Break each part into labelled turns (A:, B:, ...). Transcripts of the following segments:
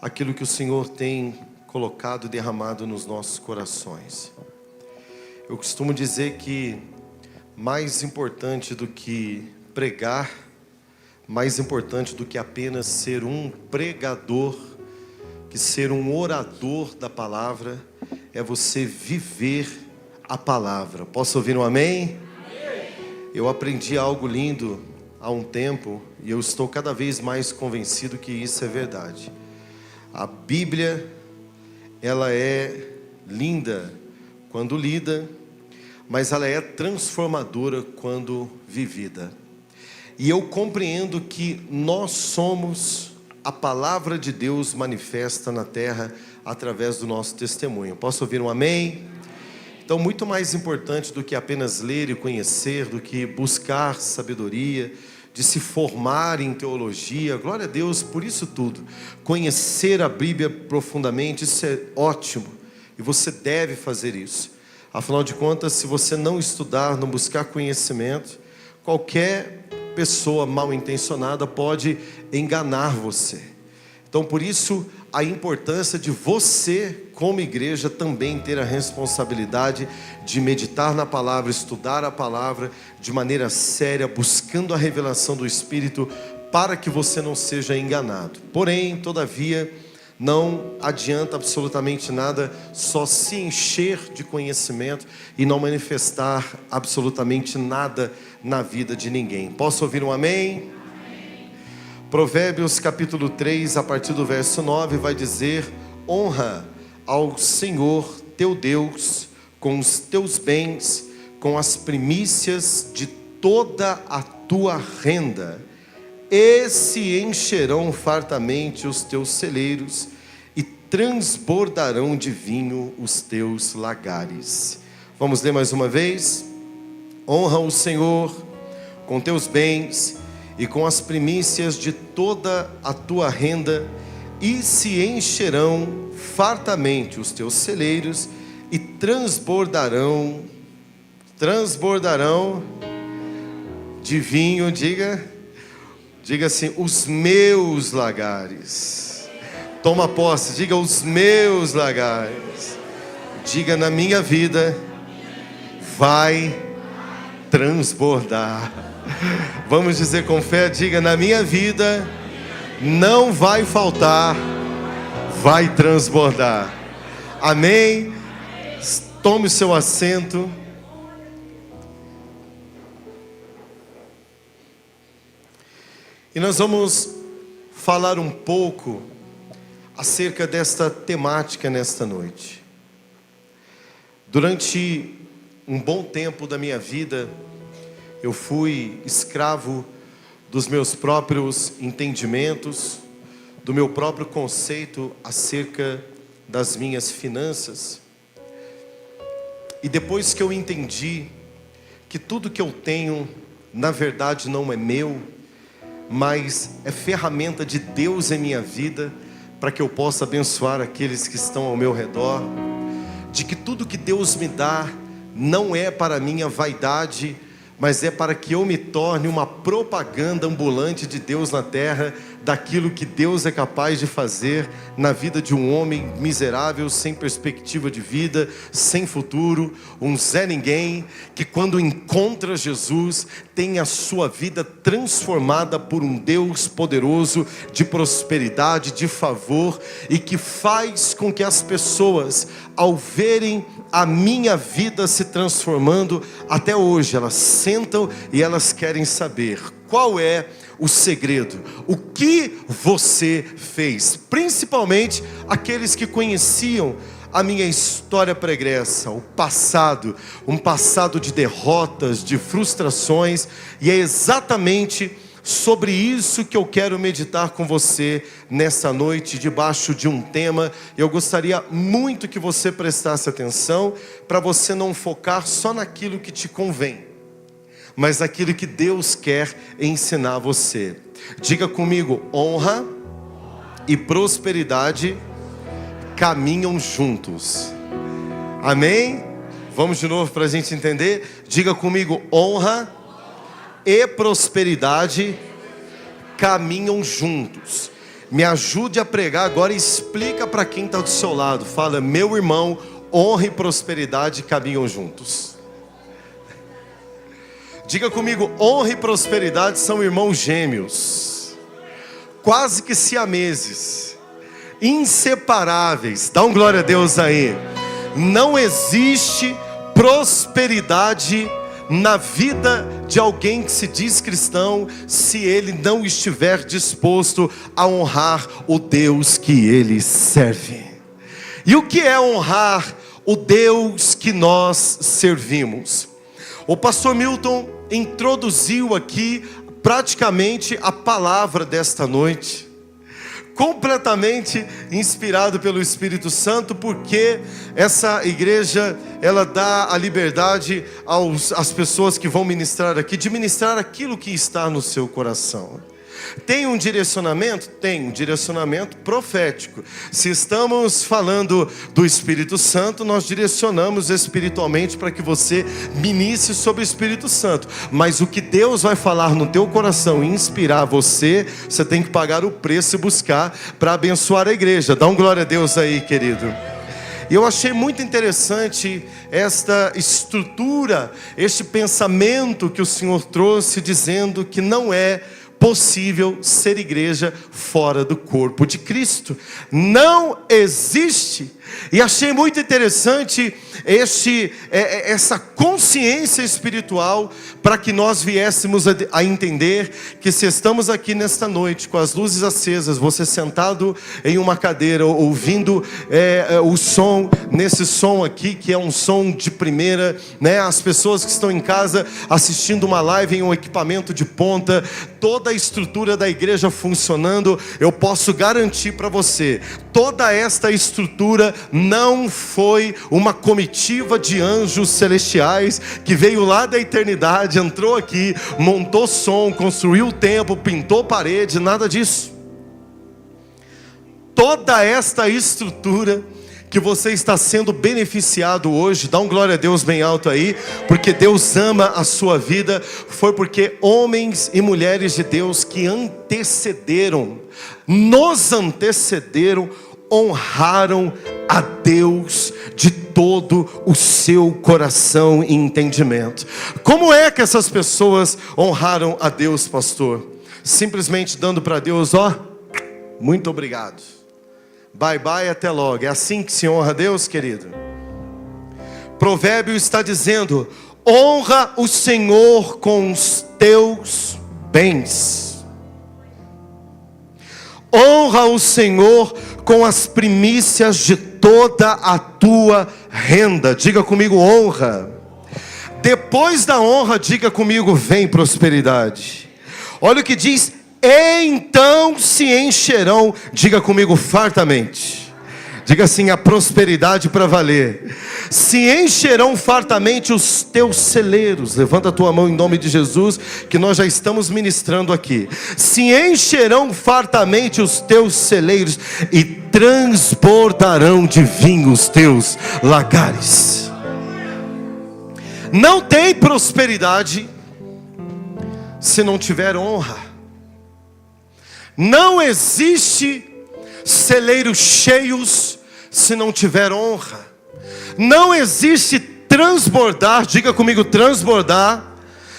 A: aquilo que o Senhor tem colocado e derramado nos nossos corações. Eu costumo dizer que mais importante do que pregar, mais importante do que apenas ser um pregador, que ser um orador da palavra, é você viver a palavra. Posso ouvir um amém? Eu aprendi algo lindo há um tempo e eu estou cada vez mais convencido que isso é verdade. A Bíblia, ela é linda quando lida, mas ela é transformadora quando vivida. E eu compreendo que nós somos a palavra de Deus manifesta na terra através do nosso testemunho. Posso ouvir um amém? Então, muito mais importante do que apenas ler e conhecer, do que buscar sabedoria, de se formar em teologia, glória a Deus por isso tudo. Conhecer a Bíblia profundamente, isso é ótimo, e você deve fazer isso. Afinal de contas, se você não estudar, não buscar conhecimento, qualquer pessoa mal intencionada pode enganar você. Então, por isso, a importância de você, como igreja, também ter a responsabilidade de meditar na palavra, estudar a palavra de maneira séria, buscando a revelação do Espírito, para que você não seja enganado. Porém, todavia, não adianta absolutamente nada só se encher de conhecimento e não manifestar absolutamente nada na vida de ninguém. Posso ouvir um amém? Provérbios capítulo 3, a partir do verso 9, vai dizer: honra ao Senhor teu Deus com os teus bens, com as primícias de toda a tua renda, e se encherão fartamente os teus celeiros, e transbordarão de vinho os teus lagares. Vamos ler mais uma vez? Honra o Senhor com teus bens e com as primícias de toda a tua renda, e se encherão fartamente os teus celeiros, e transbordarão de vinho, diga assim, os meus lagares. Toma posse, diga os meus lagares. Diga, na minha vida vai transbordar. Vamos dizer com fé, diga, na minha vida não vai faltar, vai transbordar. Amém? Tome o seu assento. E nós vamos falar um pouco acerca desta temática nesta noite. Durante um bom tempo da minha vida, eu fui escravo dos meus próprios entendimentos, do meu próprio conceito acerca das minhas finanças. E depois que eu entendi que tudo que eu tenho, na verdade não é meu, mas é ferramenta de Deus em minha vida, para que eu possa abençoar aqueles que estão ao meu redor, de que tudo que Deus me dá não é para minha vaidade, mas é para que eu me torne uma propaganda ambulante de Deus na terra, daquilo que Deus é capaz de fazer na vida de um homem miserável, sem perspectiva de vida, sem futuro, um Zé Ninguém, que quando encontra Jesus, tem a sua vida transformada por um Deus poderoso, de prosperidade, de favor, e que faz com que as pessoas, ao verem a minha vida se transformando, até hoje elas sentam e elas querem saber qual é o segredo, o que você fez, principalmente aqueles que conheciam a minha história pregressa, o passado, um passado de derrotas, de frustrações, e é exatamente sobre isso que eu quero meditar com você nessa noite, debaixo de um tema. Eu gostaria muito que você prestasse atenção, para você não focar só naquilo que te convém, mas naquilo que Deus quer ensinar você. Diga comigo: honra e prosperidade caminham juntos. Amém? Vamos de novo para a gente entender. Diga comigo: honra e prosperidade caminham juntos. me ajude a pregar agora e explica para quem está do seu lado. Fala: meu irmão, honra e prosperidade caminham juntos. Diga comigo: honra e prosperidade são irmãos gêmeos, quase que siameses, inseparáveis. Dá um glória a Deus aí. Não existe prosperidade na vida de alguém que se diz cristão se ele não estiver disposto a honrar o Deus que ele serve. E o que é honrar o Deus que nós servimos? O pastor Milton introduziu aqui praticamente a palavra desta noite, completamente inspirado pelo Espírito Santo, porque essa igreja, ela dá a liberdade às pessoas que vão ministrar aqui, de ministrar aquilo que está no seu coração. Tem um direcionamento? Tem um direcionamento profético. Se estamos falando do Espírito Santo, nós direcionamos espiritualmente para que você ministre sobre o Espírito Santo. Mas o que Deus vai falar no teu coração e inspirar você, você tem que pagar o preço e buscar para abençoar a igreja. Dá um glória a Deus aí, querido. E eu achei muito interessante esta estrutura, este pensamento que o Senhor trouxe, dizendo que não é possível ser igreja fora do corpo de Cristo. Não existe. E achei muito interessante essa consciência espiritual, para que nós viéssemos a entender que se estamos aqui nesta noite com as luzes acesas, você sentado em uma cadeira ouvindo o som, nesse som aqui que é um som de primeira, né? As pessoas que estão em casa assistindo uma live em um equipamento de ponta, toda a estrutura da igreja funcionando, eu posso garantir para você, toda esta estrutura não foi uma comitiva de anjos celestiais que veio lá da eternidade, entrou aqui, montou som, construiu o templo, pintou parede, nada disso. Toda esta estrutura que você está sendo beneficiado hoje, dá um glória a Deus bem alto aí, porque Deus ama a sua vida, foi porque homens e mulheres de Deus que nos antecederam, honraram a Deus de todo o seu coração e entendimento. Como é que essas pessoas honraram a Deus, pastor? Simplesmente dando para Deus, muito obrigado, bye bye, até logo. É assim que se honra a Deus, querido? Provérbio está dizendo: honra o Senhor com os teus bens. Honra o Senhor com as primícias de toda a tua renda. Diga comigo: honra. Depois da honra, diga comigo: vem prosperidade. Olha o que diz: então se encherão. Diga comigo: fartamente. Diga assim: a prosperidade para valer. Se encherão fartamente os teus celeiros. Levanta a tua mão em nome de Jesus, que nós já estamos ministrando aqui. Se encherão fartamente os teus celeiros, e transbordarão de vinho os teus lagares. Não tem prosperidade se não tiver honra. Não existe celeiros cheios se não tiver honra. Não existe transbordar, diga comigo: transbordar,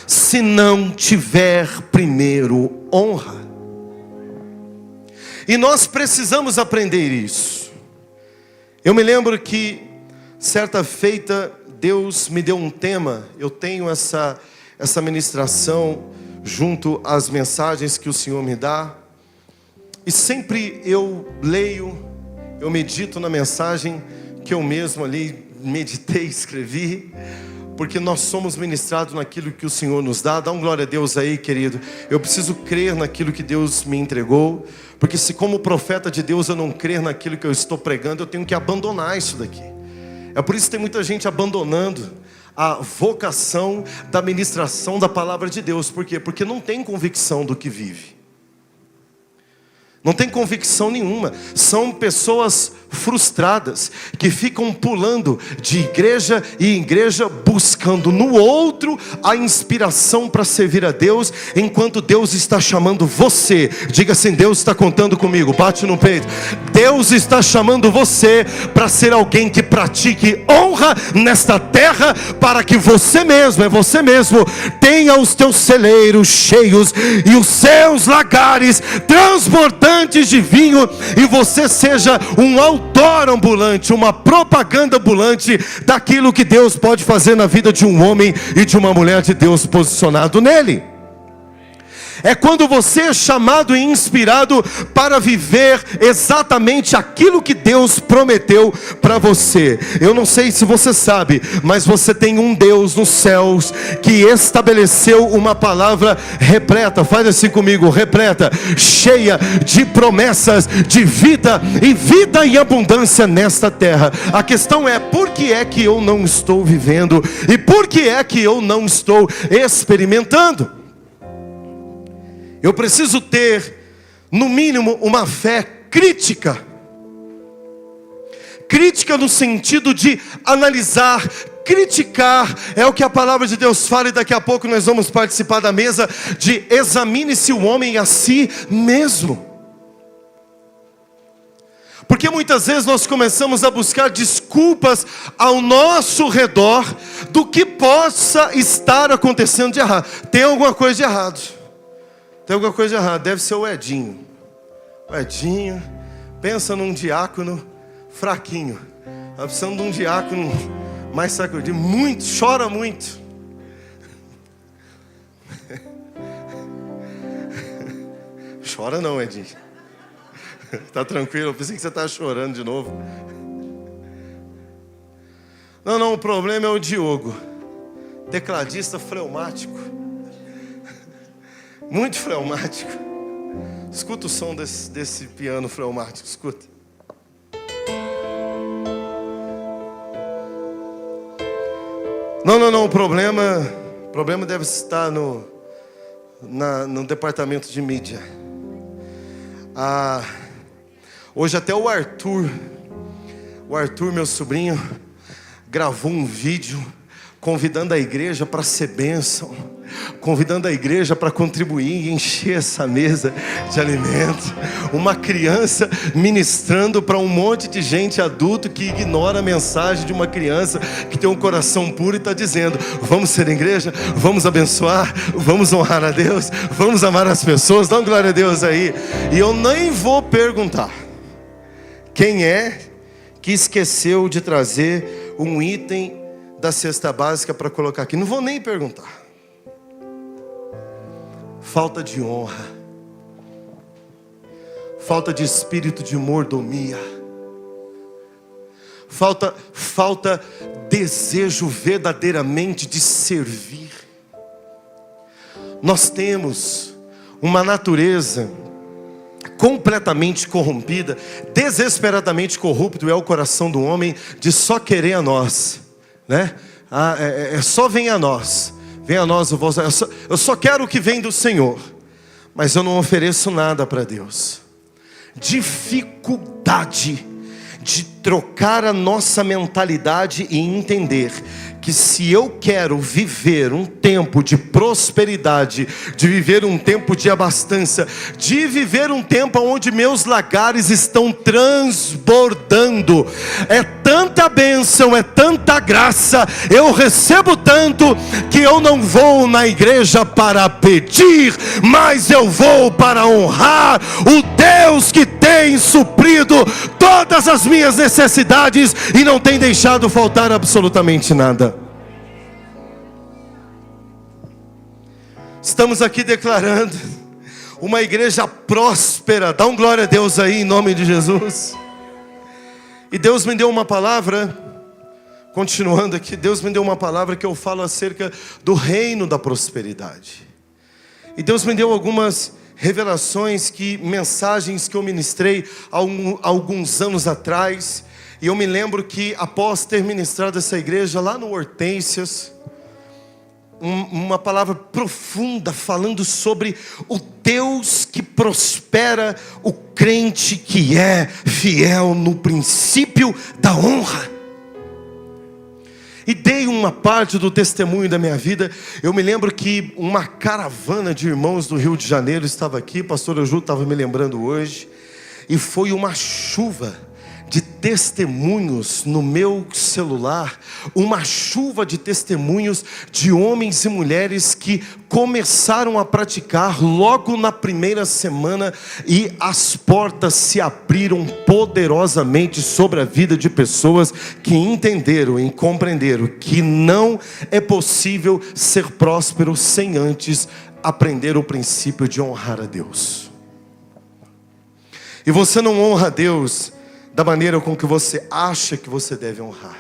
A: se não tiver primeiro honra. E nós precisamos aprender isso. Eu me lembro que certa feita Deus me deu um tema. Eu tenho essa ministração junto às mensagens que o Senhor me dá. E sempre eu leio, eu medito na mensagem que eu mesmo ali meditei, escrevi, porque nós somos ministrados naquilo que o Senhor nos dá. Dá um glória a Deus aí, querido. Eu preciso crer naquilo que Deus me entregou, porque se como profeta de Deus eu não crer naquilo que eu estou pregando, eu tenho que abandonar isso daqui. É por isso que tem muita gente abandonando a vocação da ministração da palavra de Deus. Por quê? Porque não tem convicção do que vive. Não tem convicção nenhuma. São pessoas frustradas que ficam pulando de igreja em igreja, buscando no outro a inspiração para servir a Deus, enquanto Deus está chamando você. Diga assim: Deus está contando comigo. Bate no peito. Deus está chamando você para ser alguém que pratique honra nesta terra, para que você mesmo tenha os teus celeiros cheios e os seus lagares transbordantes de vinho, e você seja um outdoor ambulante, uma propaganda ambulante daquilo que Deus pode fazer na vida de um homem e de uma mulher de Deus posicionado nele. É quando você é chamado e inspirado para viver exatamente aquilo que Deus prometeu para você. Eu não sei se você sabe, mas você tem um Deus nos céus que estabeleceu uma palavra repleta, faz assim comigo, repleta, cheia de promessas de vida e abundância nesta terra. A questão é: por que é que eu não estou vivendo? E por que é que eu não estou experimentando? Eu preciso ter, no mínimo, uma fé crítica. Crítica no sentido de analisar, criticar. É o que a palavra de Deus fala, e daqui a pouco nós vamos participar da mesa de examine-se o homem a si mesmo. Porque muitas vezes nós começamos a buscar desculpas ao nosso redor do que possa estar acontecendo de errado. Tem alguma coisa de errado. Tem alguma coisa errada, deve ser o Edinho. O Edinho, pensa num diácono fraquinho. Está precisando de um diácono mais sacudido, muito, chora muito. Chora não, Edinho. Está tranquilo, eu pensei que você estava chorando de novo. Não, o problema é o Diogo. Tecladista fleumático. Muito fleumático. Escuta o som desse piano fleumático, escuta. Não, o problema deve estar no departamento de mídia. Hoje até o Arthur, meu sobrinho, gravou um vídeo convidando a igreja para ser bênção, convidando a igreja para contribuir e encher essa mesa de alimento. Uma criança ministrando para um monte de gente adulto que ignora a mensagem de uma criança que tem um coração puro e está dizendo: vamos ser igreja, vamos abençoar, vamos honrar a Deus, vamos amar as pessoas. Dá uma glória a Deus aí. E eu nem vou perguntar quem é que esqueceu de trazer um item da cesta básica para colocar aqui. Não vou nem perguntar. Falta de honra, falta de espírito de mordomia, falta desejo verdadeiramente de servir. Nós temos uma natureza completamente corrompida, desesperadamente corrupto é o coração do homem, de só querer a nós, né? Só vem a nós. Venha a nós, eu só quero o que vem do Senhor, mas eu não ofereço nada para Deus. Dificuldade de trocar a nossa mentalidade e entender que se eu quero viver um tempo de prosperidade, de viver um tempo de abastança, de viver um tempo onde meus lagares estão transbordando, é tanta bênção, é tanta graça, eu recebo tanto, que eu não vou na igreja para pedir, mas eu vou para honrar o Deus que tem suprido todas as minhas necessidades e não tem deixado faltar absolutamente nada. Estamos aqui declarando uma igreja próspera. Dá um glória a Deus aí em nome de Jesus. E Deus me deu uma palavra, continuando aqui, Deus me deu uma palavra que eu falo acerca do reino da prosperidade. E Deus me deu algumas revelações, mensagens que eu ministrei há alguns anos atrás. E eu me lembro que após ter ministrado essa igreja lá no Hortências, uma palavra profunda falando sobre o Deus que prospera o crente que é fiel no princípio da honra. E dei uma parte do testemunho da minha vida. Eu me lembro que uma caravana de irmãos do Rio de Janeiro estava aqui, pastor Eju estava me lembrando hoje, e foi uma chuva de testemunhos no meu celular, uma chuva de testemunhos de homens e mulheres que começaram a praticar logo na primeira semana, e as portas se abriram poderosamente sobre a vida de pessoas que entenderam e compreenderam que não é possível ser próspero sem antes aprender o princípio de honrar a Deus. E você não honra a Deus da maneira com que você acha que você deve honrar.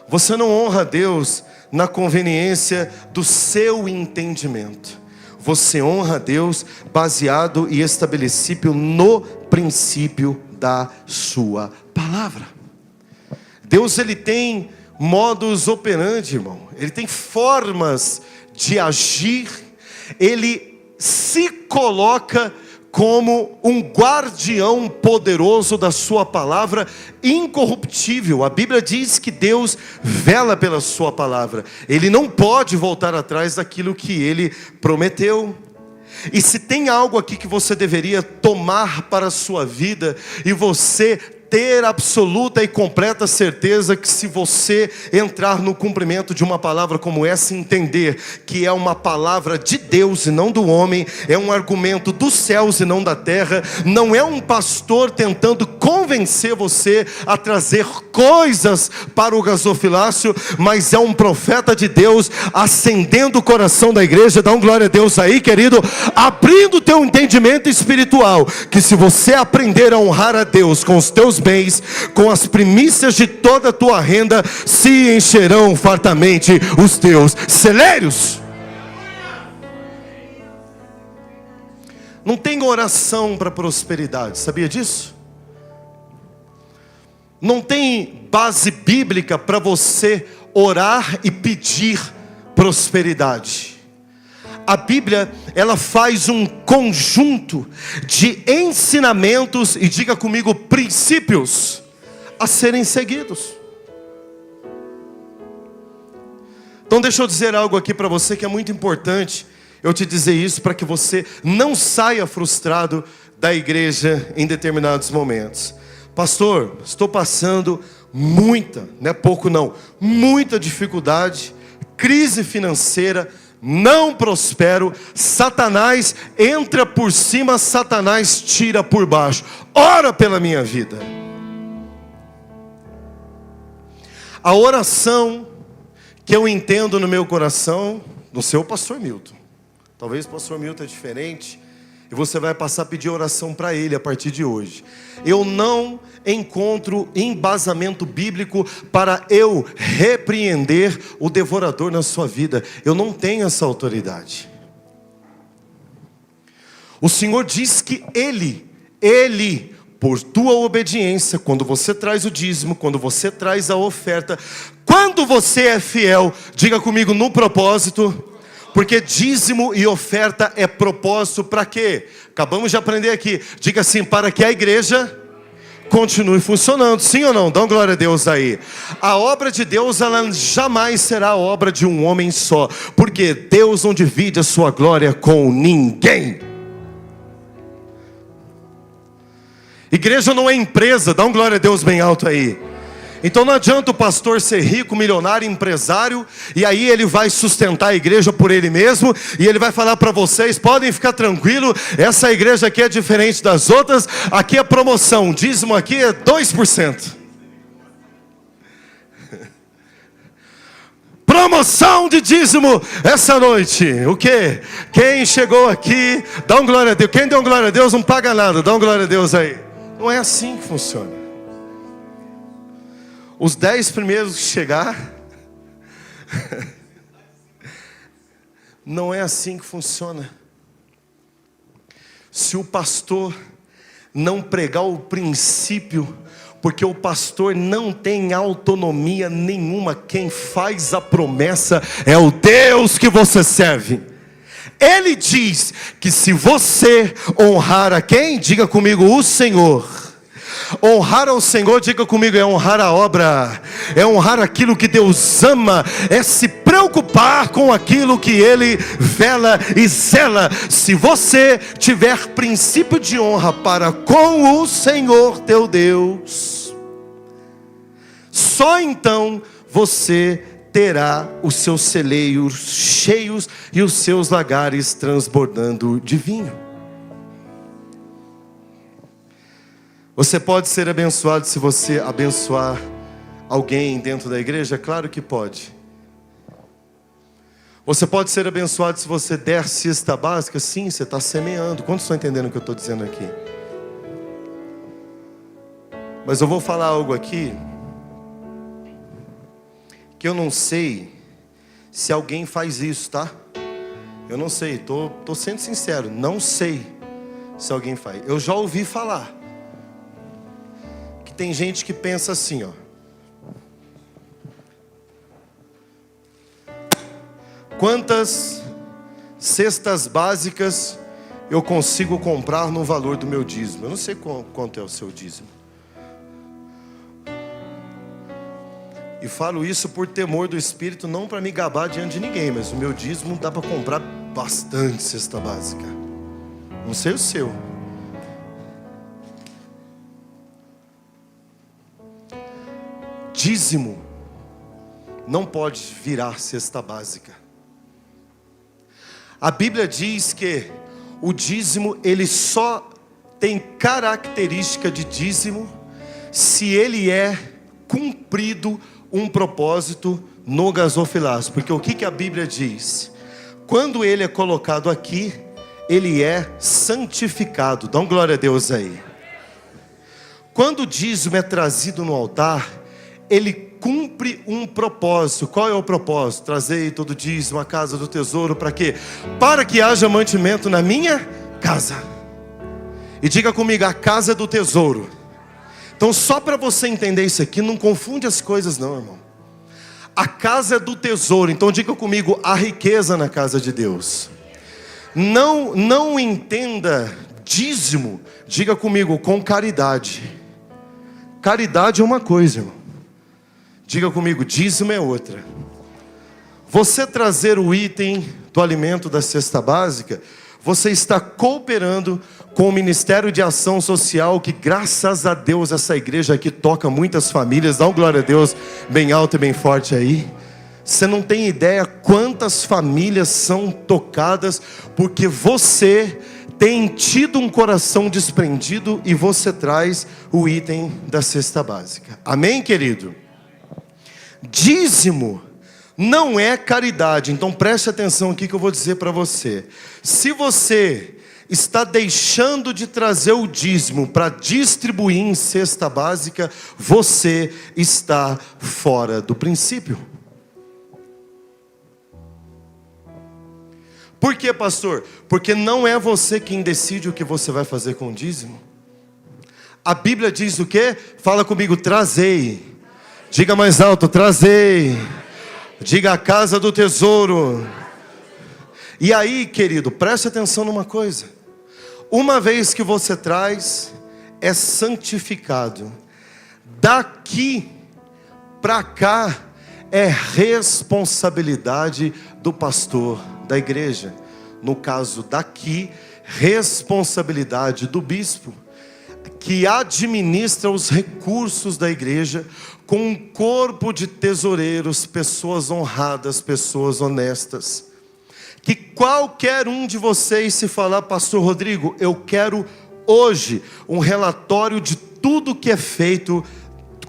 A: Você não honra a Deus na conveniência do seu entendimento. Você honra a Deus baseado e estabelecido no princípio da sua palavra. Deus, ele tem modus operandi, irmão. Ele tem formas de agir. Ele se coloca como um guardião poderoso da sua palavra, incorruptível. A Bíblia diz que Deus vela pela sua palavra. Ele não pode voltar atrás daquilo que ele prometeu. E se tem algo aqui que você deveria tomar para a sua vida, e você ter absoluta e completa certeza que se você entrar no cumprimento de uma palavra como essa, entender que é uma palavra de Deus e não do homem, é um argumento dos céus e não da terra, não é um pastor tentando convencer você a trazer coisas para o gasofilácio, mas é um profeta de Deus acendendo o coração da igreja. Dá um glória a Deus aí, querido, abrindo o teu entendimento espiritual, que se você aprender a honrar a Deus com os teus bens, com as primícias de toda a tua renda, se encherão fartamente os teus celeiros. Não tem oração para prosperidade, sabia disso? Não tem base bíblica para você orar e pedir prosperidade. A Bíblia, ela faz um conjunto de ensinamentos, e diga comigo, princípios a serem seguidos. Então deixa eu dizer algo aqui para você que é muito importante eu te dizer isso, para que você não saia frustrado da igreja em determinados momentos. Pastor, estou passando muita, não é pouco não, muita dificuldade, crise financeira, não prospero, Satanás entra por cima, Satanás tira por baixo. Ora pela minha vida. A oração que eu entendo no meu coração, no seu pastor Milton, talvez o pastor Milton é diferente, e você vai passar a pedir oração para ele a partir de hoje. Eu não encontro embasamento bíblico para eu repreender o devorador na sua vida. Eu não tenho essa autoridade. O Senhor diz que Ele, por tua obediência, quando você traz o dízimo, quando você traz a oferta, quando você é fiel, diga comigo, no propósito. Porque dízimo e oferta é propósito para quê? Acabamos de aprender aqui. Diga assim, para que a igreja continue funcionando. Sim ou não? Dá uma glória a Deus aí. A obra de Deus, ela jamais será a obra de um homem só. Porque Deus não divide a sua glória com ninguém. Igreja não é empresa. Dá uma glória a Deus bem alto aí. Então não adianta o pastor ser rico, milionário, empresário, e aí ele vai sustentar a igreja por ele mesmo, e ele vai falar para vocês, podem ficar tranquilo, essa igreja aqui é diferente das outras, aqui é promoção, dízimo aqui é 2%. Promoção de dízimo essa noite. O quê? Quem chegou aqui, dá um glória a Deus. Quem deu um glória a Deus não paga nada, dá um glória a Deus aí. Não é assim que funciona. Os 10 primeiros que chegar, não é assim que funciona. Se o pastor não pregar o princípio, porque o pastor não tem autonomia nenhuma. Quem faz a promessa é o Deus que você serve. Ele diz que se você honrar a quem? Diga comigo, o Senhor. Honrar ao Senhor, diga comigo, é honrar a obra, é honrar aquilo que Deus ama, é se preocupar com aquilo que Ele vela e zela. Se você tiver princípio de honra para com o Senhor teu Deus, só então você terá os seus celeiros cheios e os seus lagares transbordando de vinho. Você pode ser abençoado se você abençoar alguém dentro da igreja? Claro que pode. Você pode ser abençoado se você der cesta básica? Sim, você está semeando. Quantos estão entendendo o que eu estou dizendo aqui? Mas eu vou falar algo aqui que eu não sei se alguém faz isso, tá? Eu não sei, tô sendo sincero, não sei se alguém faz. Eu já ouvi falar. Tem gente que pensa assim, ó. Quantas cestas básicas eu consigo comprar no valor do meu dízimo? Eu não sei quanto é o seu dízimo. E falo isso por temor do Espírito, não para me gabar diante de ninguém, mas o meu dízimo dá para comprar bastante cesta básica. Não sei o seu. Dízimo não pode virar cesta básica. A Bíblia diz que o dízimo, ele só tem característica de dízimo se ele é cumprido um propósito no gasofilaço. Porque o que a Bíblia diz? Quando ele é colocado aqui, ele é santificado. Dá glória a Deus aí. Quando o dízimo é trazido no altar, ele cumpre um propósito. Qual é o propósito? Trazei todo dízimo à casa do tesouro. Para quê? Para que haja mantimento na minha casa. E diga comigo, a casa do tesouro. Então só para você entender isso aqui, não confunde as coisas não, irmão. A casa do tesouro. Então diga comigo, a riqueza na casa de Deus. Não entenda dízimo, diga comigo, com caridade. Caridade é uma coisa, irmão. Diga comigo, dízimo é outra. Você trazer o item do alimento da cesta básica, você está cooperando com o Ministério de Ação Social, que graças a Deus essa igreja aqui toca muitas famílias. Dá uma glória a Deus bem alto e bem forte aí. Você não tem ideia quantas famílias são tocadas, porque você tem tido um coração desprendido e você traz o item da cesta básica. Amém, querido? Dízimo não é caridade. Então preste atenção aqui que eu vou dizer para você. Se você está deixando de trazer o dízimo para distribuir em cesta básica, você está fora do princípio. Por quê, pastor? Porque não é você quem decide o que você vai fazer com o dízimo. A Bíblia diz o quê? Fala comigo, trazei. Diga mais alto, trazei. Diga a casa do tesouro. E aí, querido, preste atenção numa coisa. Uma vez que você traz, é santificado. Daqui para cá é responsabilidade do pastor da igreja. No caso daqui, responsabilidade do bispo, que administra os recursos da igreja com um corpo de tesoureiros, pessoas honradas, pessoas honestas. Que qualquer um de vocês, se falar, pastor Rodrigo, eu quero hoje um relatório de tudo que é feito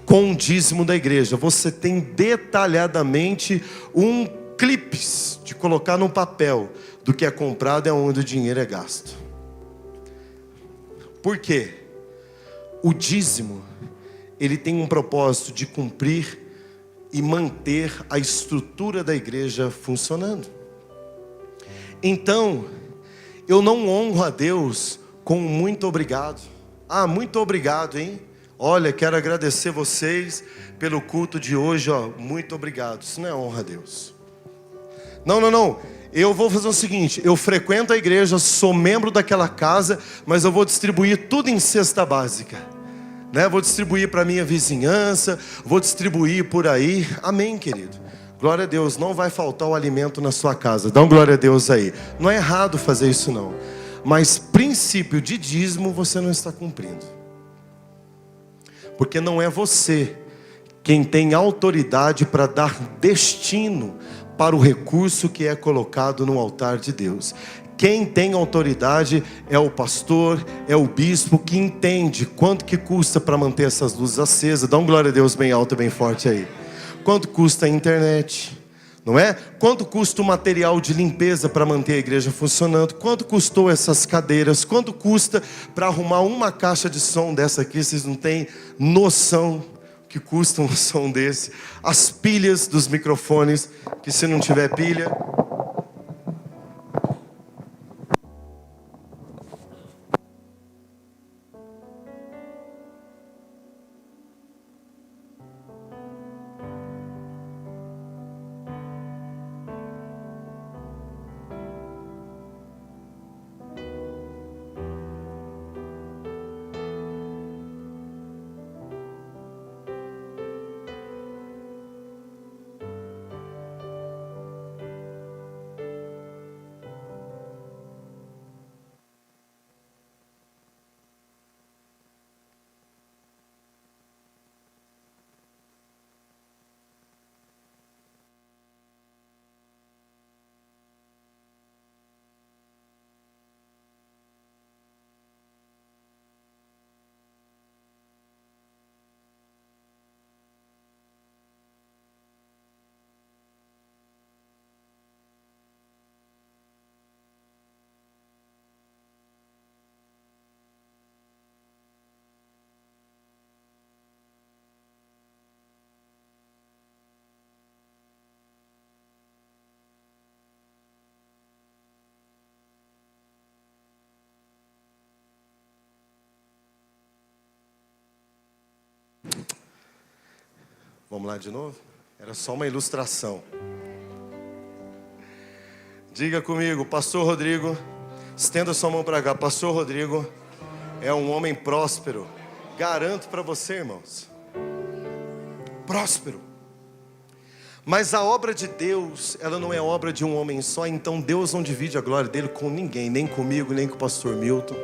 A: com o dízimo da igreja. Você tem detalhadamente um clipes de colocar no papel do que é comprado e aonde o dinheiro é gasto. Por quê? O dízimo, ele tem um propósito de cumprir e manter a estrutura da igreja funcionando. Então, eu não honro a Deus com muito obrigado. Ah, muito obrigado, hein? Olha, quero agradecer vocês pelo culto de hoje, ó. Muito obrigado. Isso não é honra a Deus. Não. Eu vou fazer o seguinte, eu frequento a igreja, sou membro daquela casa, mas eu vou distribuir tudo em cesta básica, né? Vou distribuir para minha vizinhança, vou distribuir por aí. Amém, querido. Glória a Deus, não vai faltar o alimento na sua casa. Dá um glória a Deus aí. Não é errado fazer isso não. Mas princípio de dízimo você não está cumprindo. Porque não é você quem tem autoridade para dar destino para o recurso que é colocado no altar de Deus. Quem tem autoridade é o pastor, é o bispo que entende quanto que custa para manter essas luzes acesas. Dá um glória a Deus bem alto e bem forte aí. Quanto custa a internet, não é? Quanto custa o material de limpeza para manter a igreja funcionando? Quanto custou essas cadeiras? Quanto custa para arrumar uma caixa de som dessa aqui? Vocês não têm noção que custa um som desse. As pilhas dos microfones, que se não tiver pilha... Vamos lá de novo? Era só uma ilustração. Diga comigo, Pastor Rodrigo, estenda sua mão para cá. Pastor Rodrigo é um homem próspero. Garanto para você, irmãos. Próspero. Mas a obra de Deus, ela não é obra de um homem só. Então Deus não divide a glória dele com ninguém. Nem comigo, nem com o pastor Milton.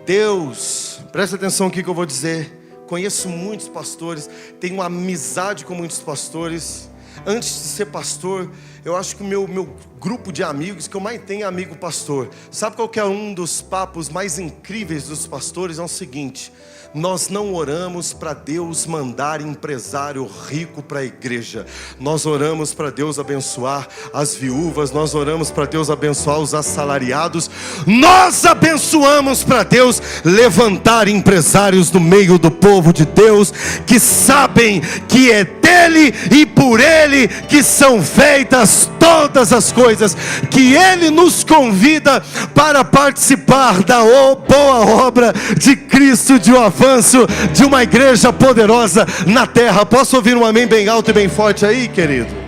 A: Deus, presta atenção aqui que eu vou dizer. Conheço muitos pastores, tenho uma amizade com muitos pastores. Antes de ser pastor, eu acho que o meu grupo de amigos que eu mais tenho é amigo pastor. Sabe qual que é um dos papos mais incríveis dos pastores? É o seguinte: nós não oramos para Deus mandar empresário rico para a igreja. Nós oramos para Deus abençoar as viúvas. Nós oramos para Deus abençoar os assalariados. Nós abençoamos para Deus levantar empresários no meio do povo de Deus, que sabem que é dele e por ele que são feitas todas as coisas, que ele nos convida para participar da boa obra de Cristo, de um avanço de uma igreja poderosa na terra. Posso ouvir um amém bem alto e bem forte aí, querido?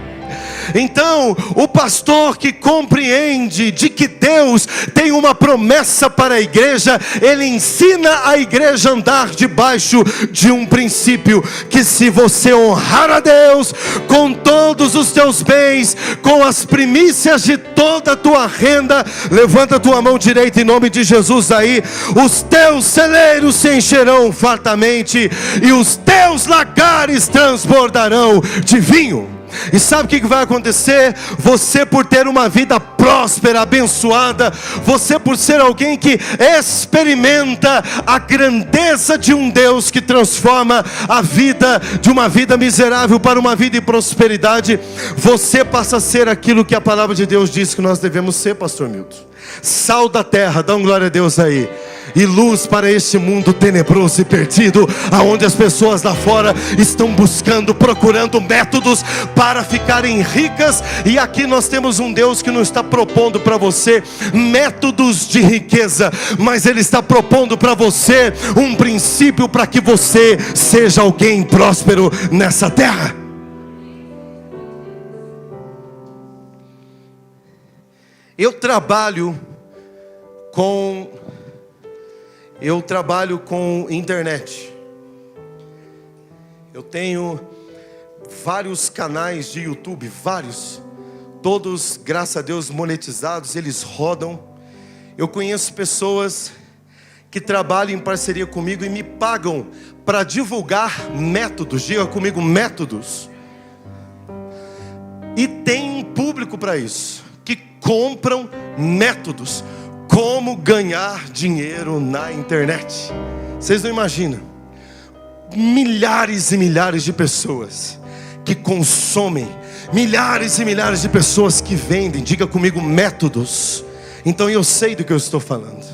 A: Então, o pastor que compreende de que Deus tem uma promessa para a igreja, ele ensina a igreja a andar debaixo de um princípio: que se você honrar a Deus com todos os teus bens, com as primícias de toda a tua renda, levanta a tua mão direita em nome de Jesus aí, os teus celeiros se encherão fartamente e os teus lagares transbordarão de vinho. E sabe o que vai acontecer? Você, por ter uma vida próspera, abençoada, você, por ser alguém que experimenta a grandeza de um Deus que transforma a vida de uma vida miserável para uma vida de prosperidade, você passa a ser aquilo que a palavra de Deus diz que nós devemos ser, pastor Milton: sal da terra. Dá um glória a Deus aí. e luz para este mundo tenebroso e perdido, aonde as pessoas lá fora estão buscando, procurando métodos para ficarem ricas. E aqui nós temos um Deus que não está propondo para você métodos de riqueza, mas Ele está propondo para você um princípio para que você seja alguém próspero nessa terra. Eu trabalho com internet. Eu tenho vários canais de YouTube, vários, todos, graças a Deus, monetizados, eles rodam. Eu conheço pessoas que trabalham em parceria comigo e me pagam para divulgar métodos, diga comigo, métodos. E tem um público para isso, que compram métodos, como ganhar dinheiro na internet. Vocês não imaginam, milhares e milhares de pessoas que consomem, milhares e milhares de pessoas que vendem, diga comigo, métodos. Então eu sei do que eu estou falando.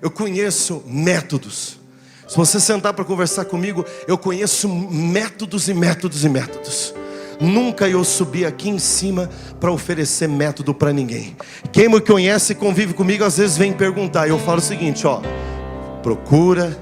A: Eu conheço métodos. Se você sentar para conversar comigo, eu conheço métodos e métodos e métodos. Nunca eu subi aqui em cima para oferecer método para ninguém. Quem me conhece e convive comigo às vezes vem perguntar. Eu falo o seguinte, ó: procura,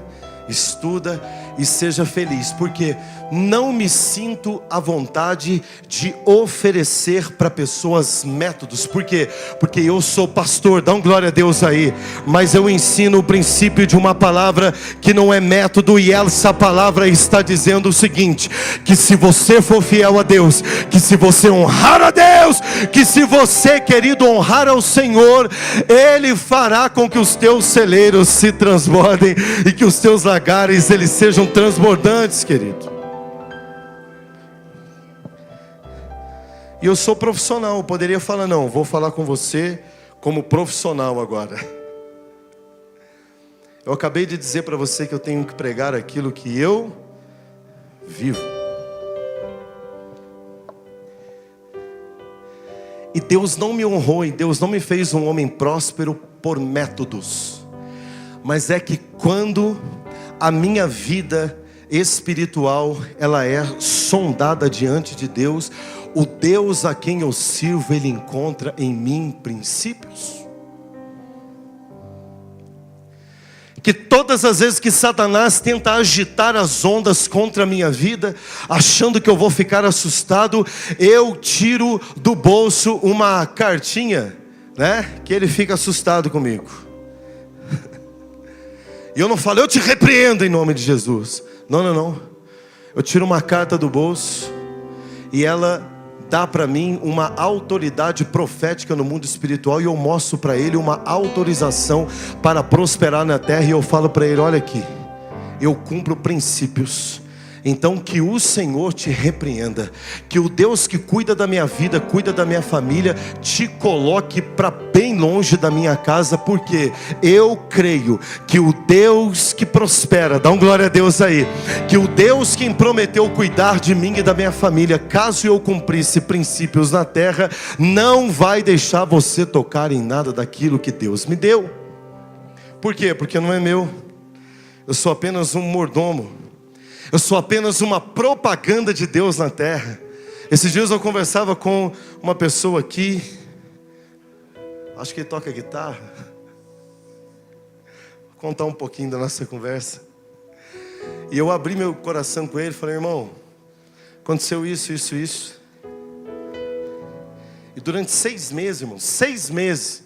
A: estuda e seja feliz, porque não me sinto à vontade de oferecer para pessoas métodos. Por quê? Porque eu sou pastor, dá um glória a Deus aí, mas eu ensino o princípio de uma palavra que não é método, e essa palavra está dizendo o seguinte: que se você for fiel a Deus, que se você honrar a Deus, que se você, querido, honrar ao Senhor, Ele fará com que os teus celeiros se transbordem e que os teus lagares eles sejam transbordantes, querido. E eu sou profissional, eu poderia falar, não, vou falar com você como profissional agora. Eu acabei de dizer para você que eu tenho que pregar aquilo que eu vivo. E Deus não me honrou, e Deus não me fez um homem próspero por métodos. Mas é que quando a minha vida espiritual ela é sondada diante de Deus, o Deus a quem eu sirvo, Ele encontra em mim princípios. Que todas as vezes que Satanás tenta agitar as ondas contra a minha vida, achando que eu vou ficar assustado, eu tiro do bolso uma cartinha, né? Que ele fica assustado comigo. E eu não falo, eu te repreendo em nome de Jesus. Não, não, não. Eu tiro uma carta do bolso e ela dá para mim uma autoridade profética no mundo espiritual, e eu mostro para ele uma autorização para prosperar na terra. E eu falo para ele, olha aqui, eu cumpro princípios. Então que o Senhor te repreenda, que o Deus que cuida da minha vida, cuida da minha família, te coloque para bem longe da minha casa, porque eu creio que o Deus que prospera, dá um glória a Deus aí, que o Deus que prometeu cuidar de mim e da minha família, caso eu cumprisse princípios na terra, não vai deixar você tocar em nada daquilo que Deus me deu. Por quê? Porque não é meu, eu sou apenas um mordomo. Eu sou apenas uma propaganda de Deus na terra. Esses dias eu conversava com uma pessoa aqui, acho que ele toca guitarra. Vou contar um pouquinho da nossa conversa. E eu abri meu coração com ele, falei, irmão, aconteceu isso. E durante 6 meses, irmão, 6 meses,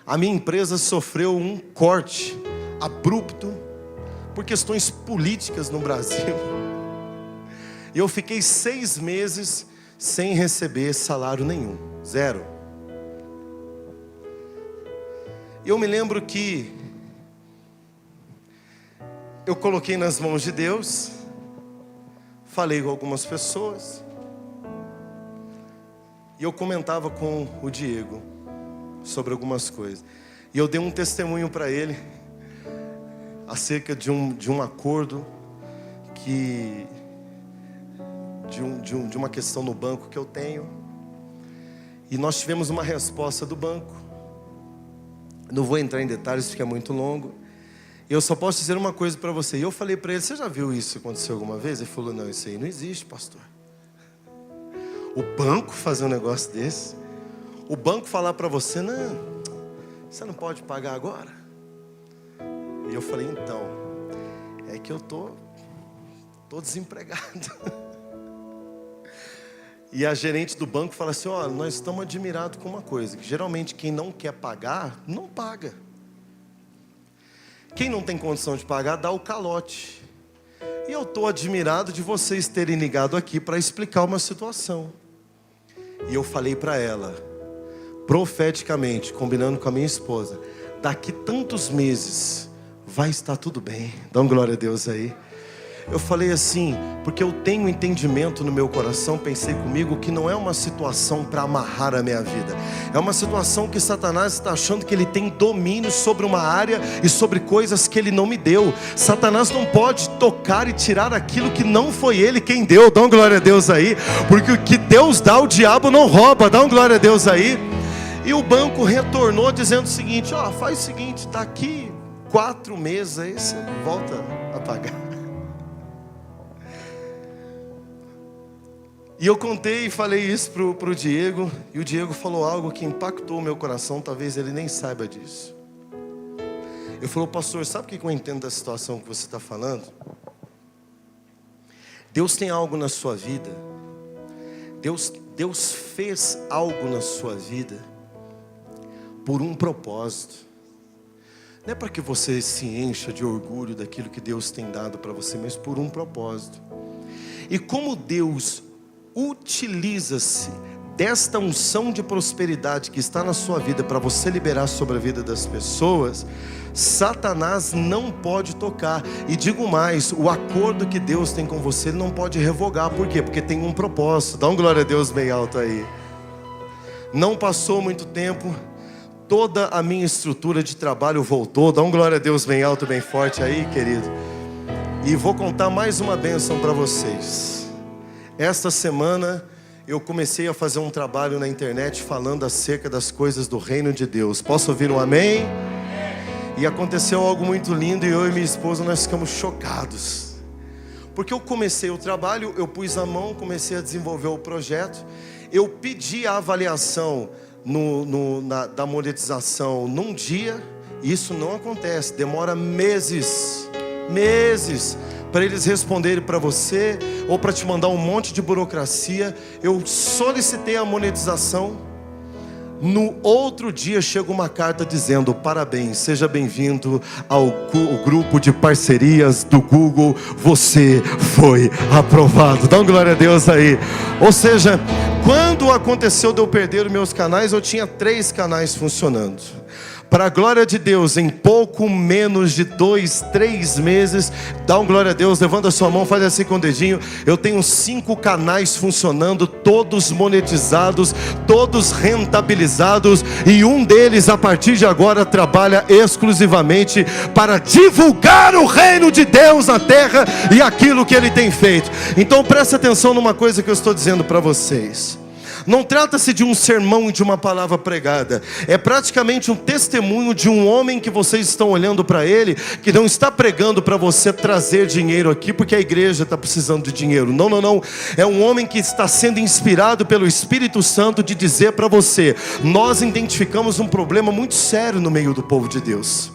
A: a minha empresa sofreu um corte abrupto por questões políticas no Brasil. E eu fiquei 6 meses sem receber salário nenhum, 0. E eu me lembro que eu coloquei nas mãos de Deus, falei com algumas pessoas, e eu comentava com o Diego sobre algumas coisas. E eu dei um testemunho para ele acerca de um acordo de uma questão no banco que eu tenho. E nós tivemos uma resposta do banco. Não vou entrar em detalhes porque é muito longo. Eu só posso dizer uma coisa para você. E eu falei para ele: você já viu isso acontecer alguma vez? Ele falou: não, isso aí não existe, pastor. O banco fazer um negócio desse. O banco falar para você: não, você não pode pagar agora. E eu falei: então, é que eu tô desempregado. E a gerente do banco fala assim: ó, nós estamos admirados com uma coisa, que geralmente quem não quer pagar, não paga. Quem não tem condição de pagar, dá o calote. E eu estou admirado de vocês terem ligado aqui para explicar uma situação. E eu falei para ela, profeticamente, combinando com a minha esposa: daqui tantos meses vai estar tudo bem. Dá uma glória a Deus aí. Eu falei assim, porque eu tenho entendimento no meu coração, pensei comigo, que não é uma situação para amarrar a minha vida. É uma situação que Satanás está achando que ele tem domínio sobre uma área e sobre coisas que ele não me deu. Satanás não pode tocar e tirar aquilo que não foi ele quem deu. Dá uma glória a Deus aí. Porque o que Deus dá, o diabo não rouba. Dá uma glória a Deus aí. E o banco retornou dizendo o seguinte: ó, faz o seguinte, daqui 4 meses aí você volta a pagar. E eu contei e falei isso pro Diego. E o Diego falou algo que impactou o meu coração. Talvez ele nem saiba disso. Ele falou: pastor, sabe o que eu entendo da situação que você está falando? Deus tem algo na sua vida. Deus fez algo na sua vida por um propósito. Não é para que você se encha de orgulho daquilo que Deus tem dado para você, mas por um propósito. E como Deus utiliza-se desta unção de prosperidade que está na sua vida para você liberar sobre a vida das pessoas, Satanás não pode tocar. E digo mais, o acordo que Deus tem com você, Ele não pode revogar. Por quê? Porque tem um propósito. Dá um glória a Deus bem alto aí. Não passou muito tempo, toda a minha estrutura de trabalho voltou. Dá um glória a Deus bem alto, bem forte aí, querido. E vou contar mais uma bênção para vocês. Esta semana eu comecei a fazer um trabalho na internet falando acerca das coisas do reino de Deus. Posso ouvir um amém? E aconteceu algo muito lindo e eu e minha esposa nós ficamos chocados. Porque eu comecei o trabalho, eu pus a mão, comecei a desenvolver o projeto. Eu pedi a avaliação da monetização num dia. E isso não acontece, demora meses para eles responderem para você, ou para te mandar um monte de burocracia. Eu solicitei a monetização. No outro dia chega uma carta dizendo: parabéns, seja bem-vindo ao grupo de parcerias do Google, você foi aprovado. Dá uma glória a Deus aí. Ou seja, quando aconteceu de eu perder os meus canais, eu tinha 3 canais funcionando. Para a glória de Deus, em pouco menos de 2, 3 meses, dá um glória a Deus, levanta a sua mão, faz assim com o dedinho. Eu tenho 5 canais funcionando, todos monetizados, todos rentabilizados. E um deles, a partir de agora, trabalha exclusivamente para divulgar o reino de Deus na terra e aquilo que Ele tem feito. Então preste atenção numa coisa que eu estou dizendo para vocês. Não trata-se de um sermão e de uma palavra pregada. É praticamente um testemunho de um homem que vocês estão olhando para ele, que não está pregando para você trazer dinheiro aqui porque a igreja está precisando de dinheiro. Não. É um homem que está sendo inspirado pelo Espírito Santo de dizer para você: nós identificamos um problema muito sério no meio do povo de Deus.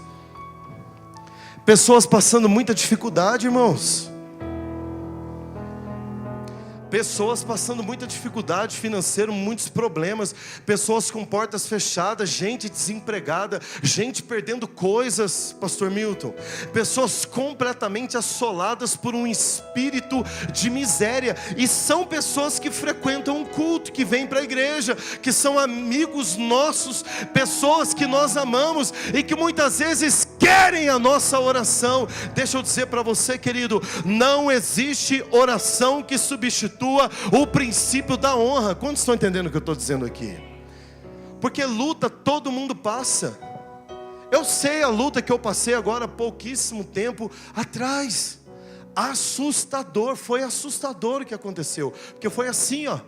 A: Pessoas passando muita dificuldade, irmãos. Pessoas passando muita dificuldade financeira, muitos problemas. Pessoas com portas fechadas, gente desempregada, gente perdendo coisas, pastor Milton. Pessoas completamente assoladas por um espírito de miséria. E são pessoas que frequentam um culto, que vêm para a igreja, que são amigos nossos, pessoas que nós amamos e que muitas vezes querem a nossa oração. Deixa eu dizer para você, querido, não existe oração que substitua o princípio da honra. Quantos estão entendendo o que eu estou dizendo aqui? Porque luta todo mundo passa. Eu sei a luta que eu passei agora há pouquíssimo tempo atrás. Assustador, foi assustador o que aconteceu. Porque foi assim, ó,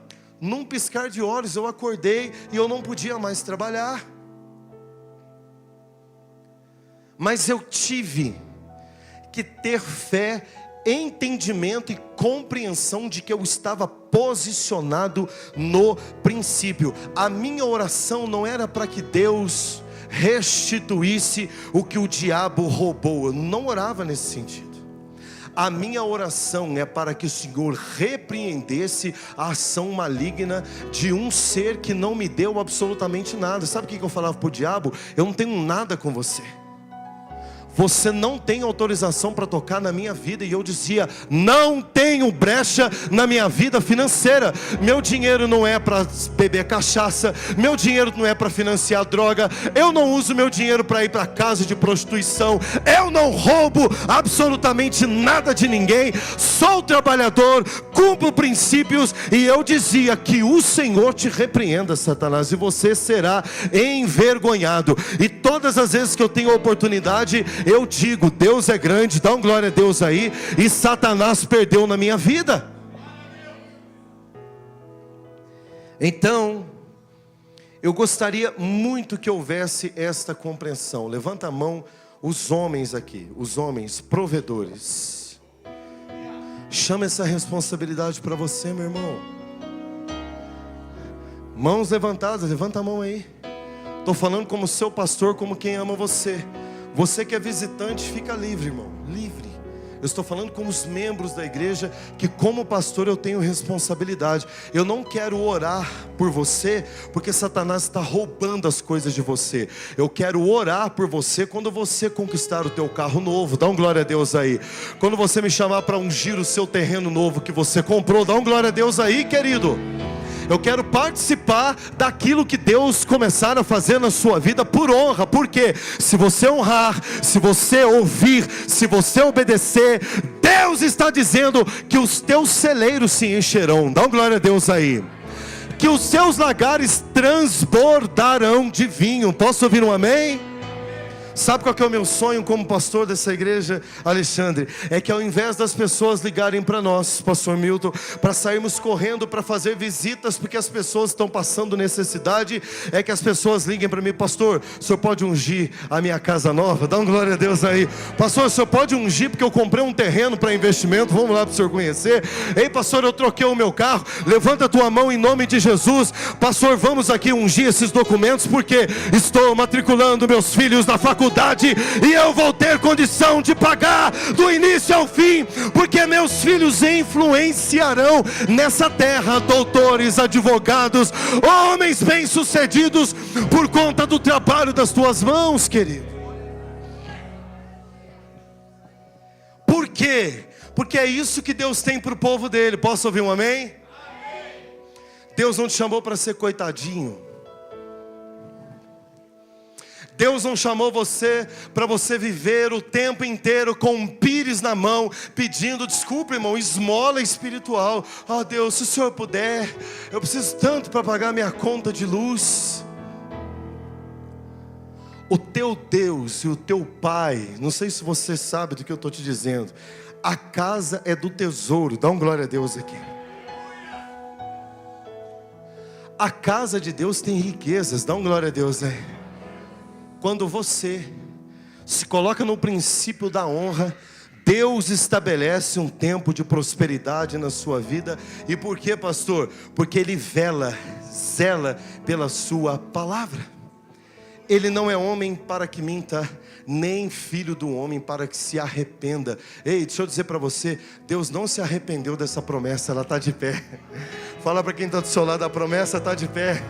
A: num piscar de olhos eu acordei e eu não podia mais trabalhar. Mas eu tive que ter fé, entendimento e compreensão de que eu estava posicionado no princípio. A minha oração não era para que Deus restituísse o que o diabo roubou. Eu não orava nesse sentido. A minha oração é para que o Senhor repreendesse a ação maligna de um ser que não me deu absolutamente nada. Sabe o que eu falava para o diabo? Eu não tenho nada com você. Você não tem autorização para tocar na minha vida. E eu dizia, não tenho brecha na minha vida financeira. Meu dinheiro não é para beber cachaça. Meu dinheiro não é para financiar droga. Eu não uso meu dinheiro para ir para casa de prostituição. Eu não roubo absolutamente nada de ninguém. Sou trabalhador, cumpro princípios. E eu dizia, que o Senhor te repreenda, Satanás, e você será envergonhado. E todas as vezes que eu tenho oportunidade, eu digo, Deus é grande, dá uma glória a Deus aí, e Satanás perdeu na minha vida. Então, eu gostaria muito que houvesse esta compreensão. Levanta a mão os homens aqui, os homens provedores. Chama essa responsabilidade para você, meu irmão. Mãos levantadas, levanta a mão aí. Estou falando como seu pastor, como quem ama você. Você que é visitante, fica livre, irmão, livre. Eu estou falando com os membros da igreja, que como pastor eu tenho responsabilidade. Eu não quero orar por você, porque Satanás está roubando as coisas de você. Eu quero orar por você quando você conquistar o teu carro novo. Dá um glória a Deus aí. Quando você me chamar para ungir o seu terreno novo que você comprou, dá um glória a Deus aí, querido. Eu quero participar daquilo que Deus começar a fazer na sua vida por honra. Porque se você honrar, se você ouvir, se você obedecer, Deus está dizendo que os teus celeiros se encherão. Dá uma glória a Deus aí. Que os seus lagares transbordarão de vinho. Posso ouvir um amém? Sabe qual que é o meu sonho como pastor dessa igreja, Alexandre? É que ao invés das pessoas ligarem para nós, pastor Milton, para sairmos correndo para fazer visitas, porque as pessoas estão passando necessidade, é que as pessoas liguem para mim, pastor, o senhor pode ungir a minha casa nova? Dá uma glória a Deus aí. Pastor, o senhor pode ungir porque eu comprei um terreno para investimento, vamos lá para o senhor conhecer. Ei, pastor, eu troquei o meu carro, levanta a tua mão em nome de Jesus. Pastor, vamos aqui ungir esses documentos, porque estou matriculando meus filhos na faculdade, e eu vou ter condição de pagar do início ao fim, porque meus filhos influenciarão nessa terra doutores, advogados, homens bem-sucedidos, por conta do trabalho das tuas mãos, querido. Por quê? Porque é isso que Deus tem para o povo dele. Posso ouvir um amém? Deus não te chamou para ser coitadinho. Deus não chamou você para você viver o tempo inteiro com um pires na mão, pedindo, desculpa, irmão, esmola espiritual. Oh Deus, se o Senhor puder, eu preciso tanto para pagar minha conta de luz. O teu Deus e o teu Pai, não sei se você sabe do que eu estou te dizendo, a casa é do tesouro. Dá um glória a Deus aqui. A casa de Deus tem riquezas. Dá um glória a Deus aí. Quando você se coloca no princípio da honra, Deus estabelece um tempo de prosperidade na sua vida. E por quê, pastor? Porque Ele zela pela sua palavra. Ele não é homem para que minta, nem filho do homem para que se arrependa. Ei, deixa eu dizer para você, Deus não se arrependeu dessa promessa, ela está de pé. Fala para quem está do seu lado, a promessa está de pé.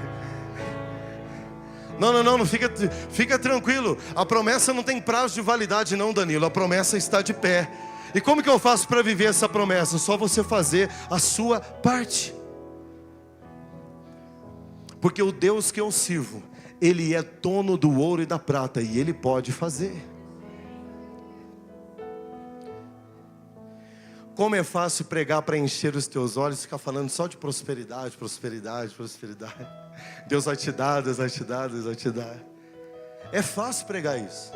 A: Não, fica tranquilo. A promessa não tem prazo de validade não, Danilo. A promessa está de pé. E como que eu faço para viver essa promessa? Só você fazer a sua parte. Porque o Deus que eu sirvo, Ele é dono do ouro e da prata, e Ele pode fazer. Como é fácil pregar para encher os teus olhos, ficar falando só de prosperidade, prosperidade, prosperidade. Deus vai te dar, Deus vai te dar, Deus vai te dar. É fácil pregar isso.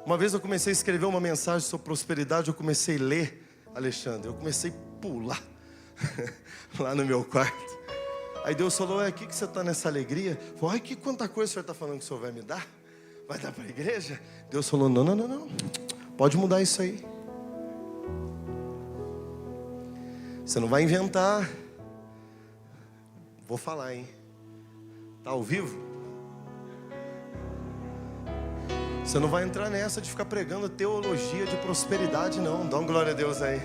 A: Uma vez eu comecei a escrever uma mensagem sobre prosperidade, eu comecei a ler, Alexandre, eu comecei a pular lá no meu quarto. Aí Deus falou, o que você está nessa alegria? Falei, quanta coisa o Senhor está falando que o Senhor vai me dar? Vai dar para a igreja? Deus falou, não. Pode mudar isso aí. Você não vai inventar. Vou falar, hein? Tá ao vivo? Você não vai entrar nessa de ficar pregando teologia de prosperidade, não. Dá uma glória a Deus aí.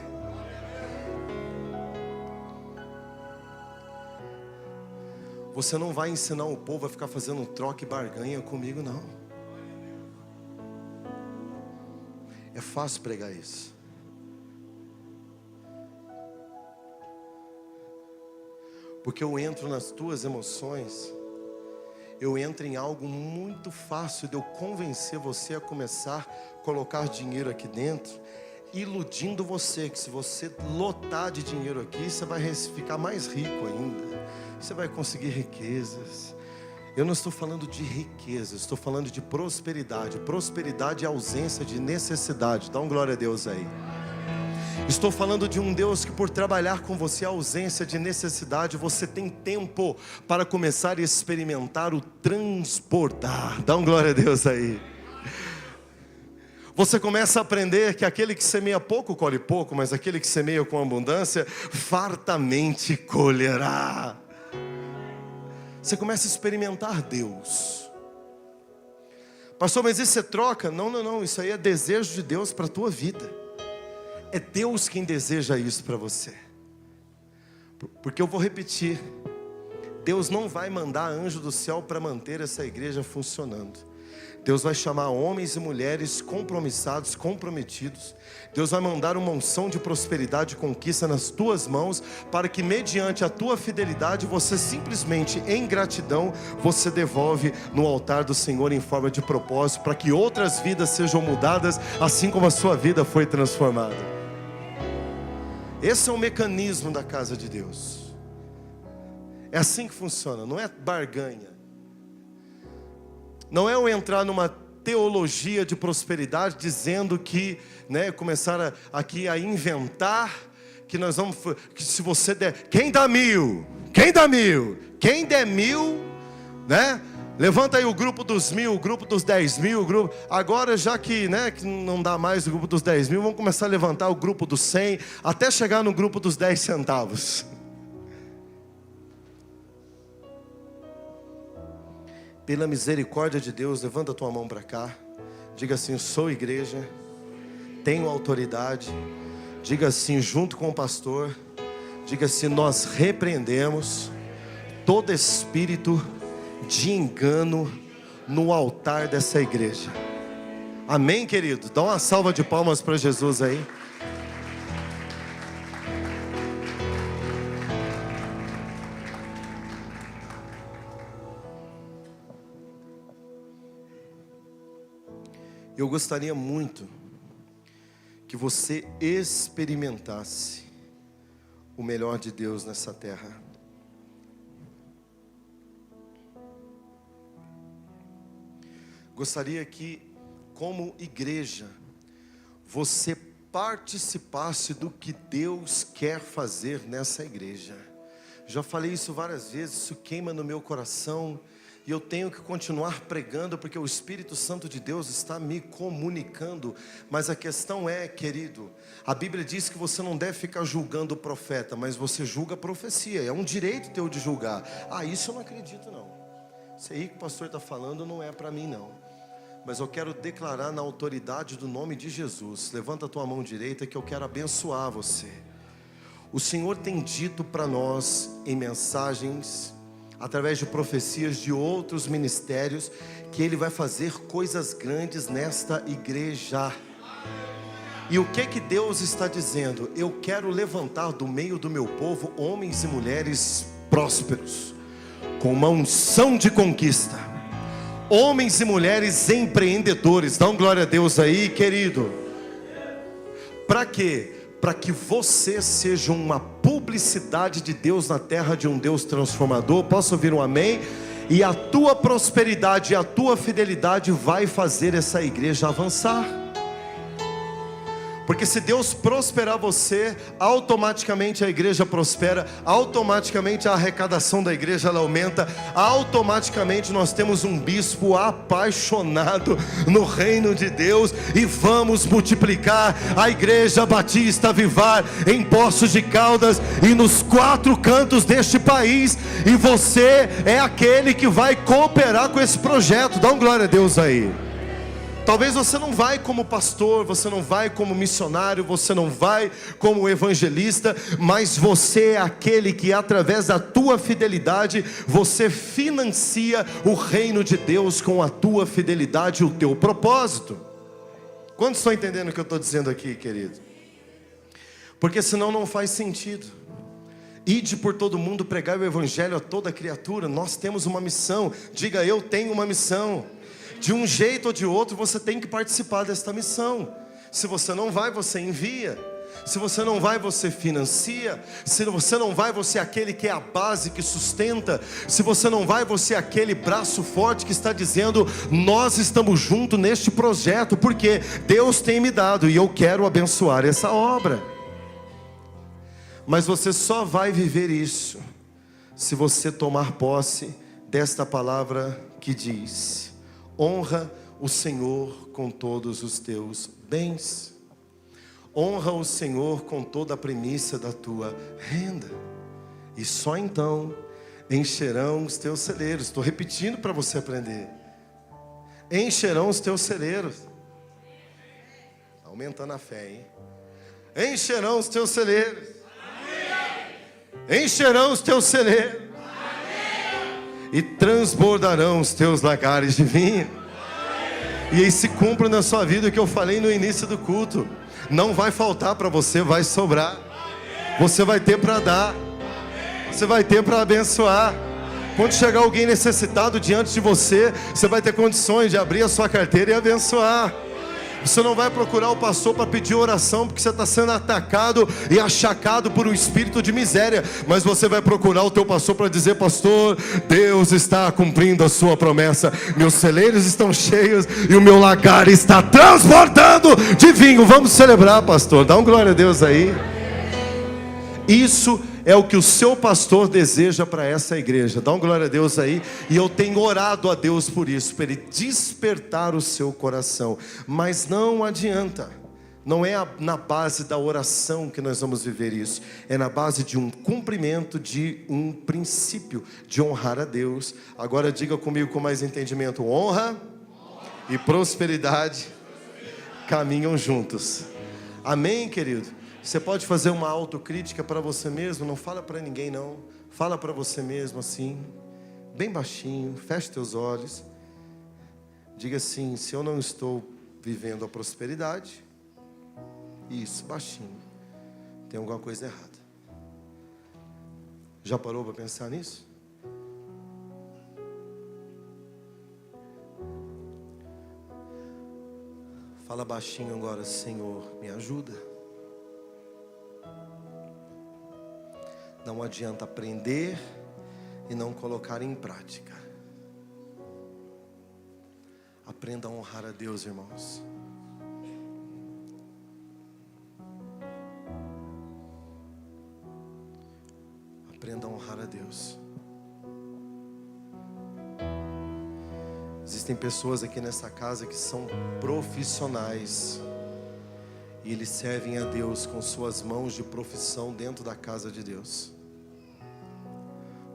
A: Você não vai ensinar o povo a ficar fazendo troca e barganha comigo, não. É fácil pregar isso. Porque eu entro nas tuas emoções. Eu entro em algo muito fácil de eu convencer você a começar a colocar dinheiro aqui dentro, iludindo você que se você lotar de dinheiro aqui, você vai ficar mais rico ainda. Você vai conseguir riquezas. Eu não estou falando de riqueza, estou falando de prosperidade. Prosperidade é ausência de necessidade. Dá uma glória a Deus aí. Estou falando de um Deus que, por trabalhar com você a ausência de necessidade, você tem tempo para começar a experimentar o transportar. Dá uma glória a Deus aí. Você começa a aprender que aquele que semeia pouco, colhe pouco, mas aquele que semeia com abundância, fartamente colherá. Você começa a experimentar Deus. Pastor, mas isso é troca? Não, isso aí é desejo de Deus para a tua vida. É Deus quem deseja isso para você. Porque eu vou repetir, Deus não vai mandar anjo do céu para manter essa igreja funcionando. Deus vai chamar homens e mulheres compromissados, comprometidos. Deus vai mandar uma unção de prosperidade e conquista nas tuas mãos, para que mediante a tua fidelidade, você simplesmente em gratidão, você devolve no altar do Senhor em forma de propósito, para que outras vidas sejam mudadas, assim como a sua vida foi transformada. Esse é o mecanismo da casa de Deus. É assim que funciona, não é barganha. Não é eu entrar numa teologia de prosperidade dizendo que, começar aqui a inventar que nós vamos, que se você der, quem dá 1000? Quem dá 1000? Quem der 1000, levanta aí o grupo dos 1000, o grupo dos 10.000, o grupo. Agora já que, que não dá mais o grupo dos 10.000, vamos começar a levantar o grupo dos 100, até chegar no grupo dos 10 centavos. Pela misericórdia de Deus, levanta a tua mão para cá. Diga assim, sou igreja, tenho autoridade. Diga assim, junto com o pastor. Diga assim, nós repreendemos todo espírito de engano no altar dessa igreja. Amém, querido? Dá uma salva de palmas para Jesus aí. Eu gostaria muito que você experimentasse o melhor de Deus nessa terra. Gostaria que, como igreja, você participasse do que Deus quer fazer nessa igreja. Já falei isso várias vezes, isso queima no meu coração. E eu tenho que continuar pregando, porque o Espírito Santo de Deus está me comunicando. Mas a questão é, querido, a Bíblia diz que você não deve ficar julgando o profeta, mas você julga a profecia. É um direito teu de julgar. Isso eu não acredito não. Isso aí que o pastor está falando não é para mim não. Mas eu quero declarar na autoridade do nome de Jesus. Levanta a tua mão direita que eu quero abençoar você. O Senhor tem dito para nós em mensagens, através de profecias de outros ministérios, que Ele vai fazer coisas grandes nesta igreja. E o que Deus está dizendo? Eu quero levantar do meio do meu povo homens e mulheres prósperos, com uma unção de conquista, homens e mulheres empreendedores. Dá um glória a Deus aí, querido. Para quê? Para que você seja uma publicidade de Deus na terra, de um Deus transformador. Posso ouvir um amém? E a tua prosperidade e a tua fidelidade vai fazer essa igreja avançar. Porque se Deus prosperar você, automaticamente a igreja prospera, automaticamente a arrecadação da igreja ela aumenta, automaticamente nós temos um bispo apaixonado no reino de Deus, e vamos multiplicar a igreja Batista Avivar em Poços de Caldas e nos 4 cantos deste país, e você é aquele que vai cooperar com esse projeto. Dá um glória a Deus aí. Talvez você não vai como pastor, você não vai como missionário, você não vai como evangelista, mas você é aquele que através da tua fidelidade, você financia o reino de Deus com a tua fidelidade e o teu propósito. Quantos estão entendendo o que eu estou dizendo aqui, querido? Porque senão não faz sentido. Ide por todo mundo, pregai o evangelho a toda criatura. Nós temos uma missão. Diga: eu tenho uma missão. De um jeito ou de outro você tem que participar desta missão. Se você não vai, você envia. Se você não vai, você financia. Se você não vai, você é aquele que é a base, que sustenta. Se você não vai, você é aquele braço forte que está dizendo: nós estamos juntos neste projeto, porque Deus tem me dado e eu quero abençoar essa obra. Mas você só vai viver isso se você tomar posse desta palavra que diz: honra o Senhor com todos os teus bens. Honra o Senhor com toda a primícia da tua renda, e só então encherão os teus celeiros. Estou repetindo para você aprender. Encherão os teus celeiros. Aumentando a fé, hein? Encherão os teus celeiros. Encherão os teus celeiros. E transbordarão os teus lagares de vinho. E aí se cumpre na sua vida o que eu falei no início do culto. Não vai faltar para você, vai sobrar. Você vai ter para dar. Você vai ter para abençoar. Quando chegar alguém necessitado diante de você, você vai ter condições de abrir a sua carteira e abençoar. Você não vai procurar o pastor para pedir oração, porque você está sendo atacado e achacado por um espírito de miséria. Mas você vai procurar o teu pastor para dizer: pastor, Deus está cumprindo a sua promessa. Meus celeiros estão cheios e o meu lagar está transbordando de vinho. Vamos celebrar, pastor. Dá um glória a Deus aí. Isso é o que o seu pastor deseja para essa igreja. Dá um glória a Deus aí. E eu tenho orado a Deus por isso, para Ele despertar o seu coração. Mas não adianta. Não é na base da oração que nós vamos viver isso. É na base de um cumprimento de um princípio, de honrar a Deus. Agora diga comigo com mais entendimento: honra e prosperidade caminham juntos. Amém, querido? Você pode fazer uma autocrítica para você mesmo. Não fala para ninguém não. Fala para você mesmo assim, bem baixinho. Feche teus olhos. Diga assim: se eu não estou vivendo a prosperidade, isso, baixinho, tem alguma coisa errada. Já parou para pensar nisso? Fala baixinho agora: Senhor, me ajuda. Não adianta aprender e não colocar em prática. Aprenda a honrar a Deus, irmãos. Aprenda a honrar a Deus. Existem pessoas aqui nessa casa que são profissionais, e eles servem a Deus com suas mãos de profissão dentro da casa de Deus.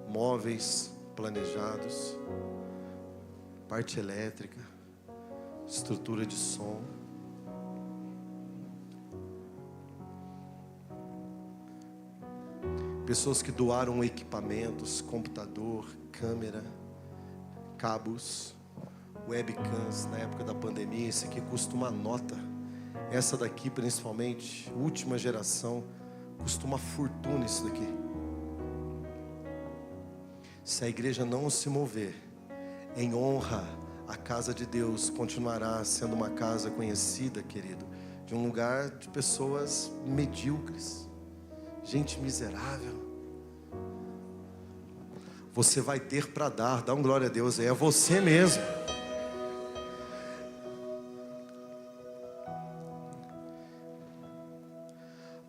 A: Móveis planejados, parte elétrica, estrutura de som. Pessoas que doaram equipamentos, computador, câmera, cabos, webcams na época da pandemia. Isso aqui custa uma nota. Essa daqui principalmente, última geração, custa uma fortuna isso daqui. Se a igreja não se mover em honra, a casa de Deus continuará sendo uma casa conhecida, querido, de um lugar de pessoas medíocres, gente miserável. Você vai ter para dar. Dá um glória a Deus, é você mesmo.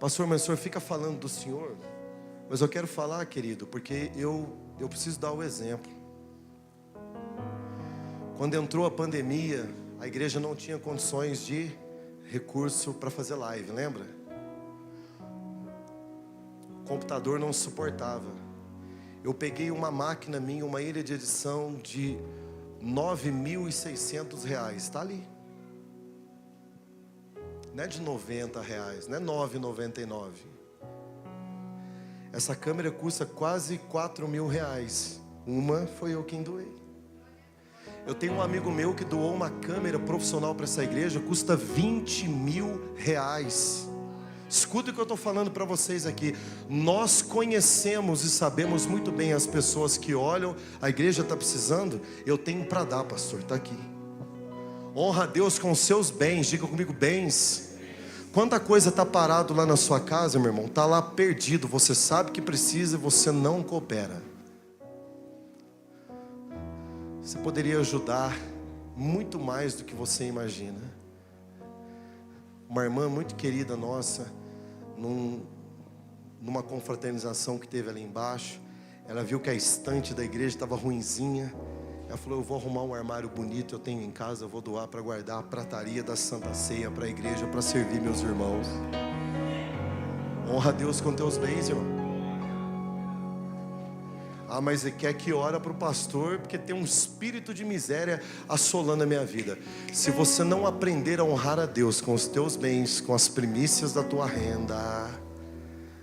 A: Pastor, mas o senhor fica falando do senhor? Mas eu quero falar, querido, porque eu preciso dar o exemplo. Quando entrou a pandemia, a igreja não tinha condições de recurso para fazer live, lembra? O computador não suportava. Eu peguei uma máquina minha, uma ilha de edição de R$9.600, está ali. Não é de R$90, não é R$9,99. Essa câmera custa quase R$4.000. Uma foi eu quem doei. Eu tenho um amigo meu que doou uma câmera profissional para essa igreja, custa R$20.000. Escuta o que eu estou falando para vocês aqui. Nós conhecemos e sabemos muito bem as pessoas que olham, a igreja está precisando, eu tenho para dar, pastor, está aqui. Honra a Deus com os seus bens, diga comigo, bens. Quanta coisa está parado lá na sua casa, meu irmão, está lá perdido, você sabe que precisa e você não coopera. Você poderia ajudar muito mais do que você imagina. Uma irmã muito querida nossa, numa confraternização que teve ali embaixo, ela viu que a estante da igreja estava ruinzinha. Ela falou, eu vou arrumar um armário bonito, eu tenho em casa, eu vou doar para guardar a prataria da Santa Ceia para a igreja, para servir meus irmãos. Honra a Deus com teus bens, irmão. Ah, mas ele quer que ora para o pastor, porque tem um espírito de miséria assolando a minha vida. Se você não aprender a honrar a Deus com os teus bens, com as primícias da tua renda,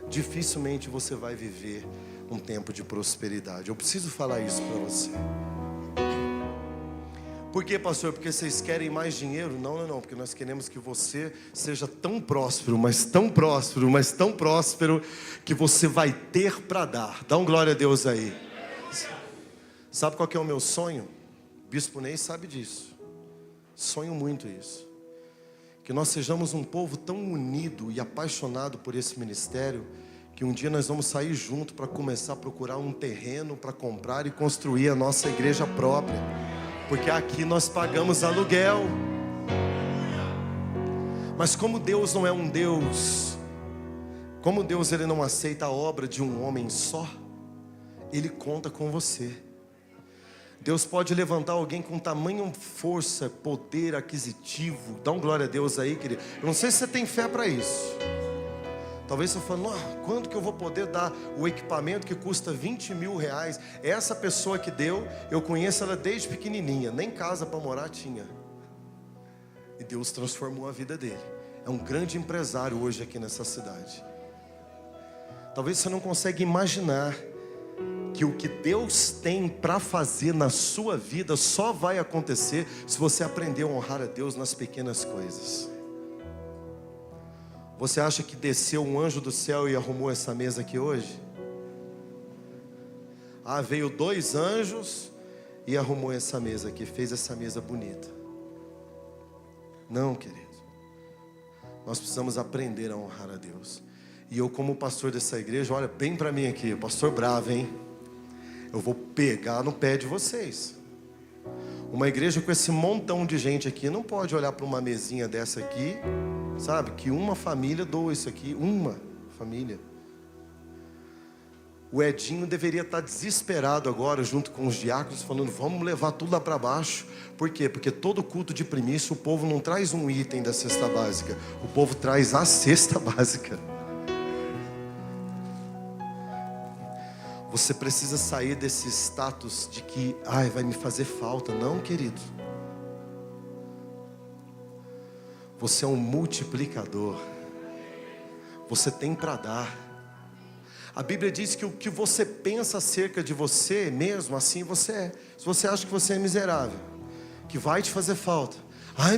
A: dificilmente você vai viver um tempo de prosperidade. Eu preciso falar isso para você. Por quê, pastor? Porque vocês querem mais dinheiro? Não, porque nós queremos que você seja tão próspero, mas tão próspero, mas tão próspero, que você vai ter para dar. Dá um glória a Deus aí. Sabe qual que é o meu sonho? Bispo Ney sabe disso. Sonho muito isso. Que nós sejamos um povo tão unido e apaixonado por esse ministério, que um dia nós vamos sair junto para começar a procurar um terreno para comprar e construir a nossa igreja própria. Porque aqui nós pagamos aluguel. Mas como Deus não é um Deus, como Deus ele não aceita a obra de um homem só, Ele conta com você. Deus pode levantar alguém com tamanho força, poder aquisitivo. Dá um glória a Deus aí, querido. Eu não sei se você tem fé para isso. Talvez você fale, quando que eu vou poder dar o equipamento que custa R$20.000? Essa pessoa que deu, eu conheço ela desde pequenininha, nem casa para morar tinha. E Deus transformou a vida dele. É um grande empresário hoje aqui nessa cidade. Talvez você não consiga imaginar que o que Deus tem para fazer na sua vida só vai acontecer se você aprender a honrar a Deus nas pequenas coisas. Você acha que desceu um anjo do céu e arrumou essa mesa aqui hoje? Veio 2 anjos e arrumou essa mesa aqui, fez essa mesa bonita. Não, querido. Nós precisamos aprender a honrar a Deus. E eu, como pastor dessa igreja, olha bem para mim aqui, pastor bravo, hein? Eu vou pegar no pé de vocês. Uma igreja com esse montão de gente aqui não pode olhar para uma mesinha dessa aqui, sabe, que uma família doa isso aqui, uma família. O Edinho deveria estar desesperado agora, junto com os diáconos, falando, vamos levar tudo lá para baixo. Por quê? Porque todo culto de primícia, o povo não traz um item da cesta básica, o povo traz a cesta básica. Você precisa sair desse status de que, vai me fazer falta. Não, querido. Você é um multiplicador. Você tem para dar. A Bíblia diz que o que você pensa acerca de você mesmo, assim você é. Se você acha que você é miserável, que vai te fazer falta,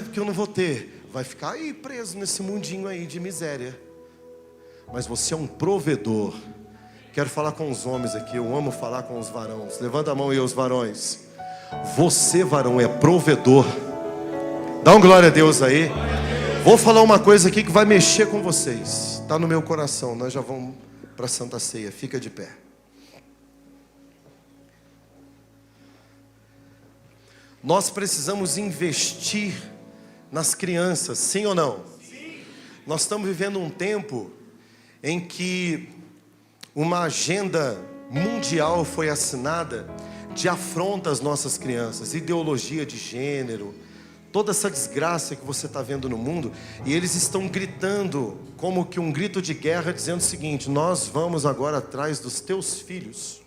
A: porque eu não vou ter, vai ficar aí preso nesse mundinho aí de miséria. Mas você é um provedor. Quero falar com os homens aqui, eu amo falar com os varões. Levanta a mão aí, os varões. Você, varão, é provedor. Dá um glória a Deus aí. Vou falar uma coisa aqui que vai mexer com vocês. Está no meu coração, nós já vamos para a Santa Ceia. Fica de pé. Nós precisamos investir nas crianças, sim ou não? Sim. Nós estamos vivendo um tempo em que uma agenda mundial foi assinada de afronta às nossas crianças, ideologia de gênero, toda essa desgraça que você está vendo no mundo, e eles estão gritando, como que um grito de guerra, dizendo o seguinte: nós vamos agora atrás dos teus filhos.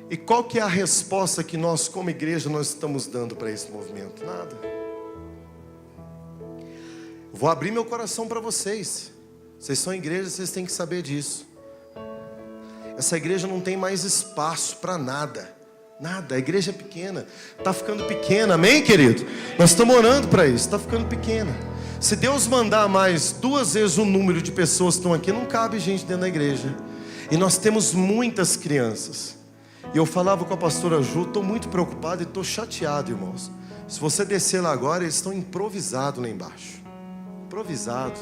A: E qual que é a resposta que nós, como igreja, nós estamos dando para esse movimento? Nada. Vou abrir meu coração para vocês. Vocês são igreja, vocês têm que saber disso. Essa igreja não tem mais espaço para nada. Nada, a igreja é pequena. Está ficando pequena, amém, querido? Nós estamos orando para isso, está ficando pequena. Se Deus mandar mais 2 vezes o número de pessoas que estão aqui, não cabe gente dentro da igreja. E nós temos muitas crianças. E eu falava com a pastora Ju, estou muito preocupado e estou chateado, irmãos. Se você descer lá agora, eles estão improvisados lá embaixo. Improvisados.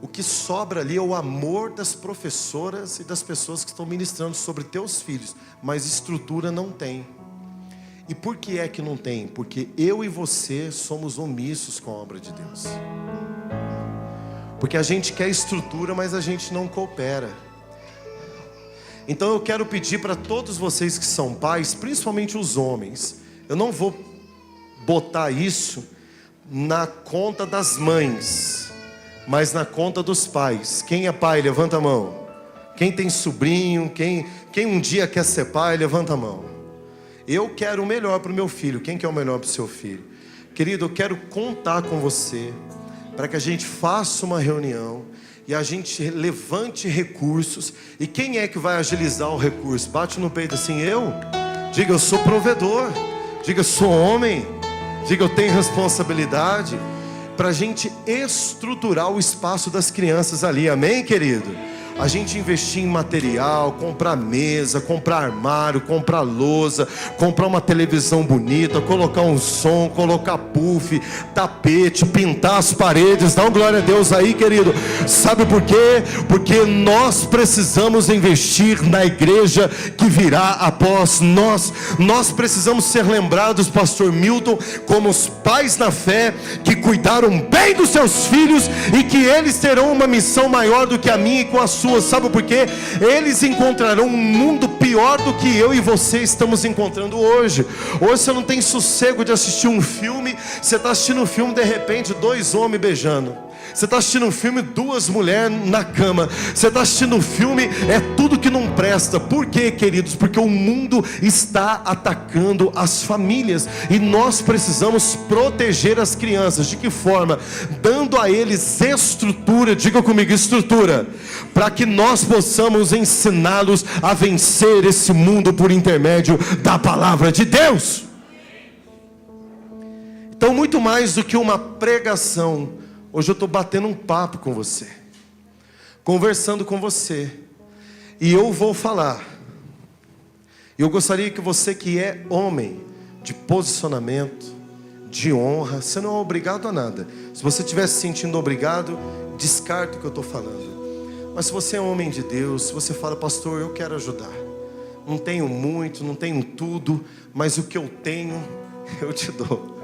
A: O que sobra ali é o amor das professoras e das pessoas que estão ministrando sobre teus filhos, mas estrutura não tem. E por que é que não tem? Porque eu e você somos omissos com a obra de Deus. Porque a gente quer estrutura, mas a gente não coopera. Então eu quero pedir para todos vocês que são pais, principalmente os homens, eu não vou botar isso na conta das mães, mas na conta dos pais. Quem é pai, levanta a mão. Quem tem sobrinho, quem um dia quer ser pai, levanta a mão. Eu quero o melhor para o meu filho. Quem quer o melhor para o seu filho? Querido, eu quero contar com você para que a gente faça uma reunião e a gente levante recursos. E quem é que vai agilizar o recurso? Bate no peito assim: eu? Diga, eu sou provedor. Diga, eu sou homem. Diga, eu tenho responsabilidade. Para a gente estruturar o espaço das crianças ali, amém, querido? A gente investir em material, comprar mesa, comprar armário, comprar lousa, comprar uma televisão bonita, colocar um som, colocar puff, tapete, pintar as paredes. Dá uma glória a Deus aí, querido. Sabe por quê? Porque nós precisamos investir na igreja que virá após nós. Nós precisamos ser lembrados, pastor Milton, como os pais na fé que cuidaram bem dos seus filhos e que eles terão uma missão maior do que a minha e com a sua. Sabe por quê? Eles encontrarão um mundo pior do que eu e você estamos encontrando hoje. Hoje você não tem sossego de assistir um filme. Você está assistindo um filme, de repente 2 homens beijando. Você está assistindo um filme, 2 mulheres na cama. Você está assistindo um filme, é tudo que não presta. Por quê, queridos? Porque o mundo está atacando as famílias. E nós precisamos proteger as crianças. De que forma? Dando a eles estrutura. Diga comigo, estrutura. Para que nós possamos ensiná-los a vencer esse mundo por intermédio da palavra de Deus. Então, muito mais do que uma pregação, hoje eu estou batendo um papo com você, conversando com você, e eu vou falar. Eu gostaria que você que é homem, de posicionamento, de honra, você não é obrigado a nada. Se você estiver se sentindo obrigado, descarta o que eu estou falando. Mas se você é homem de Deus, se você fala: pastor, eu quero ajudar, não tenho muito, não tenho tudo, mas o que eu tenho, eu te dou.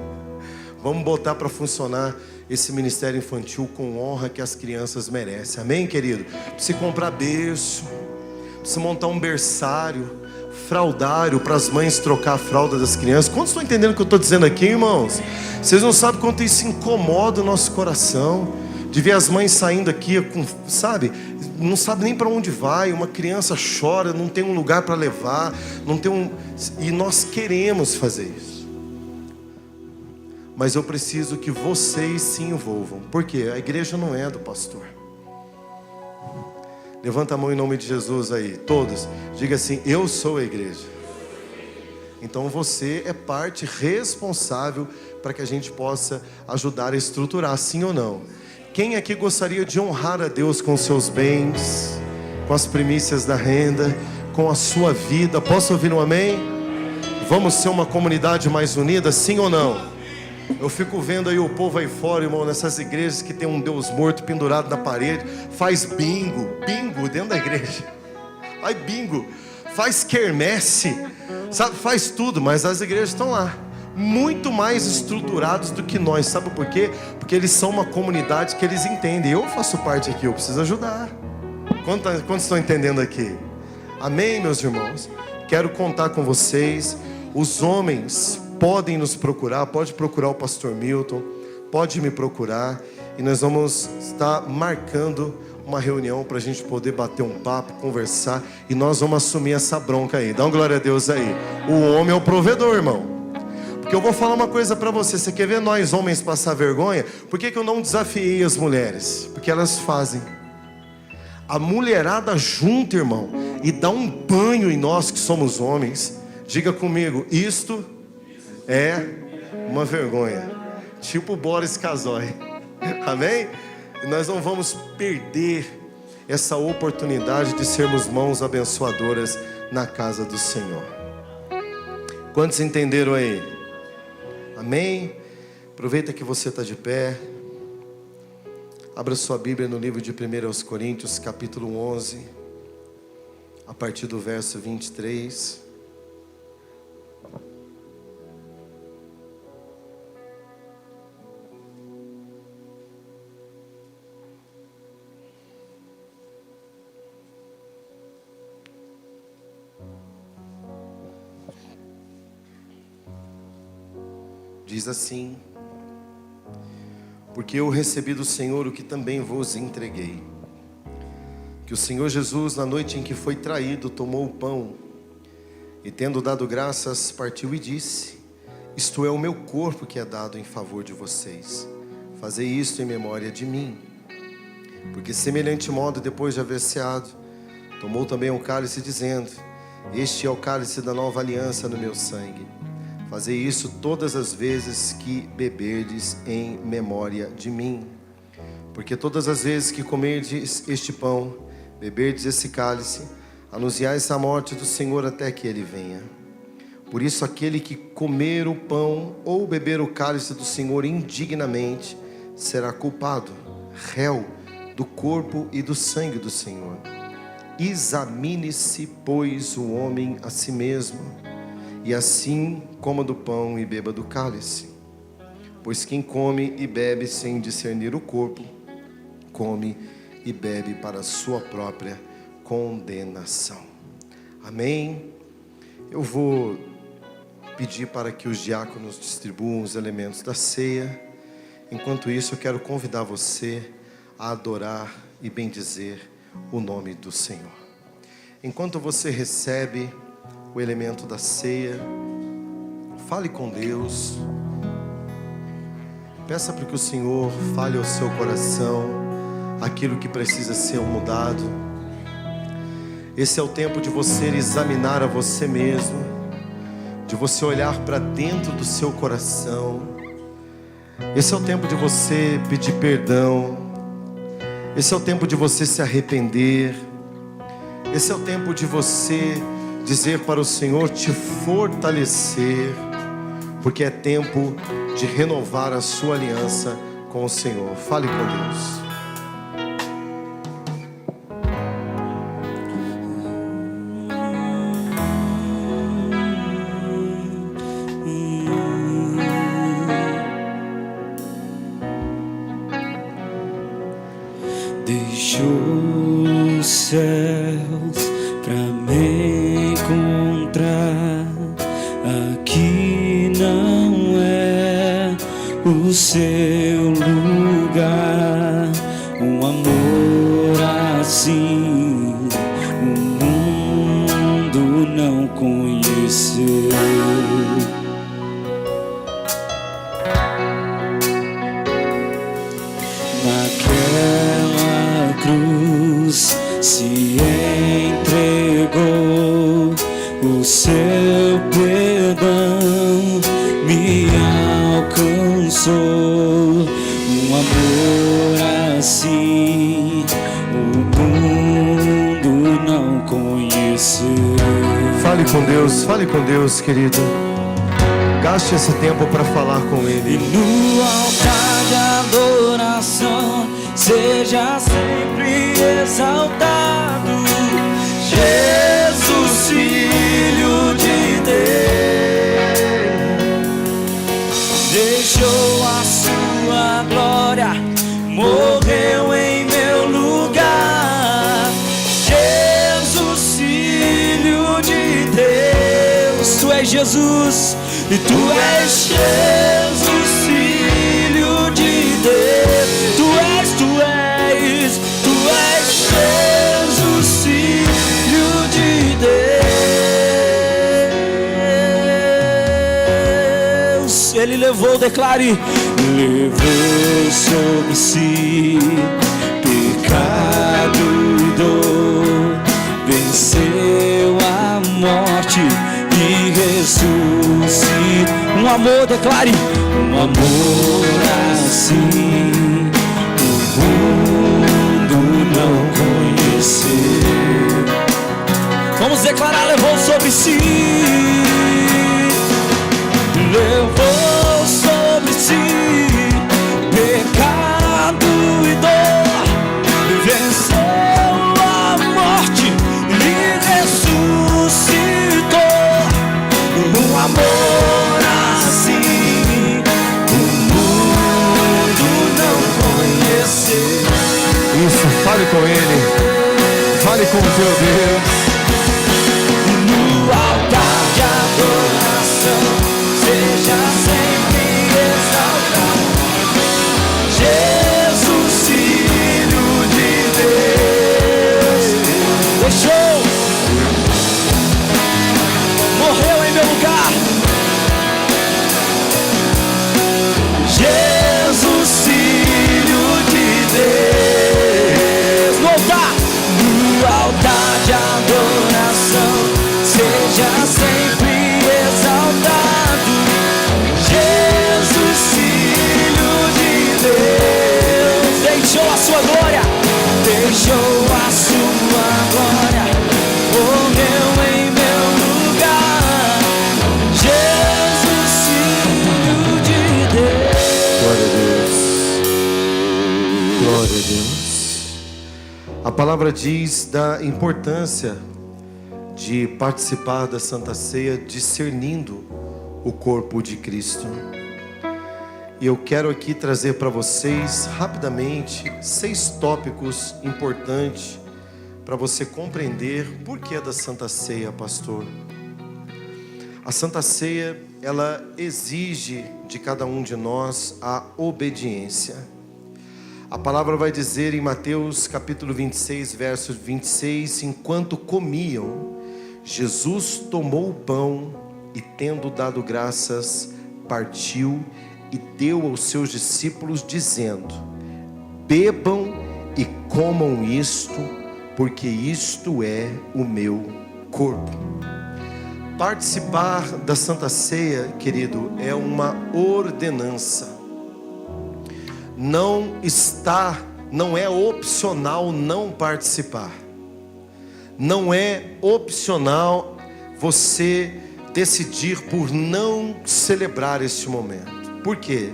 A: Vamos botar para funcionar esse ministério infantil com honra que as crianças merecem, amém, querido? Precisa comprar berço, precisa montar um berçário, fraldário para as mães trocar a fralda das crianças. Quantos estão entendendo o que eu estou dizendo aqui, irmãos? Vocês não sabem quanto isso incomoda o nosso coração, de ver as mães saindo aqui com, sabe, não sabe nem para onde vai. Uma criança chora, não tem um lugar para levar, não tem e nós queremos fazer isso. Mas eu preciso que vocês se envolvam. Por quê? A igreja não é do pastor. Levanta a mão em nome de Jesus aí, todos. Diga assim: eu sou a igreja. Então você é parte responsável para que a gente possa ajudar a estruturar, sim ou não? Quem aqui gostaria de honrar a Deus com seus bens, com as primícias da renda, com a sua vida? Posso ouvir um amém? Vamos ser uma comunidade mais unida, sim ou não? Eu fico vendo aí o povo aí fora, irmão, nessas igrejas que tem um Deus morto pendurado na parede, faz bingo dentro da igreja. Faz bingo, faz quermesse, sabe, faz tudo, mas as igrejas estão lá. muito mais estruturados do que nós. Sabe por quê? Porque eles são uma comunidade que eles entendem. Eu faço parte aqui, eu preciso ajudar. Quantos estão entendendo aqui? Amém, meus irmãos? Quero contar com vocês. Os homens podem nos procurar, pode procurar o pastor Milton, pode me procurar, e nós vamos estar marcando uma reunião para a gente poder bater um papo, conversar, e nós vamos assumir essa bronca aí. Dá uma glória a Deus aí. O homem é o provedor, irmão. Porque eu vou falar uma coisa para você. Você quer ver nós homens passar vergonha? Por que eu não desafiei as mulheres? Porque elas fazem. A mulherada junta, irmão, e dá um banho em nós que somos homens. Diga comigo, isto é uma vergonha. Tipo Boris Casoy. Amém? E nós não vamos perder essa oportunidade de sermos mãos abençoadoras na casa do Senhor. Quantos entenderam aí? Amém? Aproveita que você está de pé. Abra sua Bíblia no livro de 1 Coríntios, capítulo 11, a partir do verso 23. Diz assim: porque eu recebi do Senhor o que também vos entreguei, que o Senhor Jesus, na noite em que foi traído, tomou o pão e, tendo dado graças, partiu e disse: isto é o meu corpo que é dado em favor de vocês, fazei isto em memória de mim. Porque semelhante modo, depois de haver ceado, tomou também um cálice, dizendo: este é o cálice da nova aliança no meu sangue. Fazei isso todas as vezes que beberdes em memória de mim. Porque todas as vezes que comerdes este pão, beberdes esse cálice, anunciais a morte do Senhor até que Ele venha. Por isso aquele que comer o pão ou beber o cálice do Senhor indignamente, será culpado, réu do corpo e do sangue do Senhor. Examine-se, pois, o homem a si mesmo, e assim coma do pão e beba do cálice. Pois quem come e bebe sem discernir o corpo, come e bebe para a sua própria condenação. Amém? Eu vou pedir para que os diáconos distribuam os elementos da ceia. Enquanto isso, eu quero convidar você a adorar e bendizer o nome do Senhor. Enquanto você recebe o elemento da ceia, fale com Deus. Peça para que o Senhor fale ao seu coração aquilo que precisa ser mudado. Esse é o tempo de você examinar a você mesmo, de você olhar para dentro do seu coração. Esse é o tempo de você pedir perdão. Esse é o tempo de você se arrepender. Esse é o tempo de você dizer para o Senhor te fortalecer, porque é tempo de renovar a sua aliança com o Senhor. Fale com Deus.
B: Deixou os céus pra me encontrar. Aqui não é o seu lugar. Um amor assim o mundo não conheceu. Naquela cruz se entregou, o seu perdão me alcançou. Um amor assim o mundo não conheceu.
A: Fale com Deus, querido. Gaste esse tempo para falar com Ele.
B: E no altar de adoração seja sempre exaltado, Jesus, Filho de Deus. morreu em meu lugar. Jesus, Filho de Deus, tu és Jesus, e tu és Jesus, Filho de Deus. Tu és Jesus, Filho de Deus. Ele levou, declare, levou sobre si pecado e dor, venceu a morte e ressuscitou. Um amor, declare, um amor assim o mundo não conheceu. Vamos declarar, levou sobre si, levou sobre si pecado e dor, venceu a morte e ressuscitou. Um amor assim o mundo não conheceu.
A: Isso, fale com Ele, fale com o teu Deus.
B: No altar de adoração, seja sempre exaltado, Jesus, Filho de Deus. Deixou, morreu em meu lugar. Jesus, Filho de Deus. No altar de adoração, seja sempre exaltado, Jesus, Filho de Deus. Deixou a sua glória, deixou a sua glória, morreu em meu lugar. Jesus, Filho de Deus.
A: Glória a Deus. Glória a Deus. A palavra diz da importância de participar da Santa Ceia discernindo o corpo de Cristo. E eu quero aqui trazer para vocês rapidamente 6 tópicos importantes para você compreender por que da Santa Ceia, pastor. A Santa Ceia, ela exige de cada um de nós a obediência. A palavra vai dizer em Mateus capítulo 26, verso 26, enquanto comiam, Jesus tomou o pão e, tendo dado graças, partiu e deu aos seus discípulos, dizendo: bebam e comam isto, porque isto é o meu corpo. Participar da Santa Ceia, querido, é uma ordenança. Não é opcional não participar. Não é opcional você decidir por não celebrar este momento. Por quê?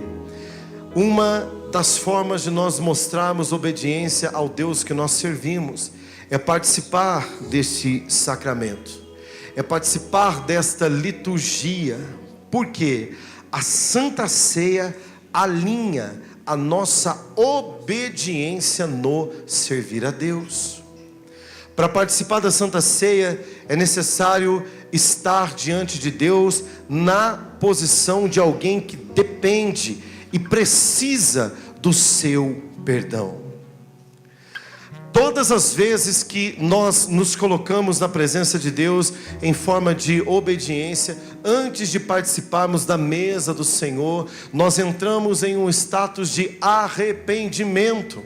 A: Uma das formas de nós mostrarmos obediência ao Deus que nós servimos é participar deste sacramento, é participar desta liturgia. Por quê? A Santa Ceia alinha a nossa obediência no servir a Deus. Para participar da Santa Ceia é necessário estar diante de Deus na posição de alguém que depende e precisa do seu perdão. Todas as vezes que nós nos colocamos na presença de Deus em forma de obediência, antes de participarmos da mesa do Senhor, nós entramos em um status de arrependimento.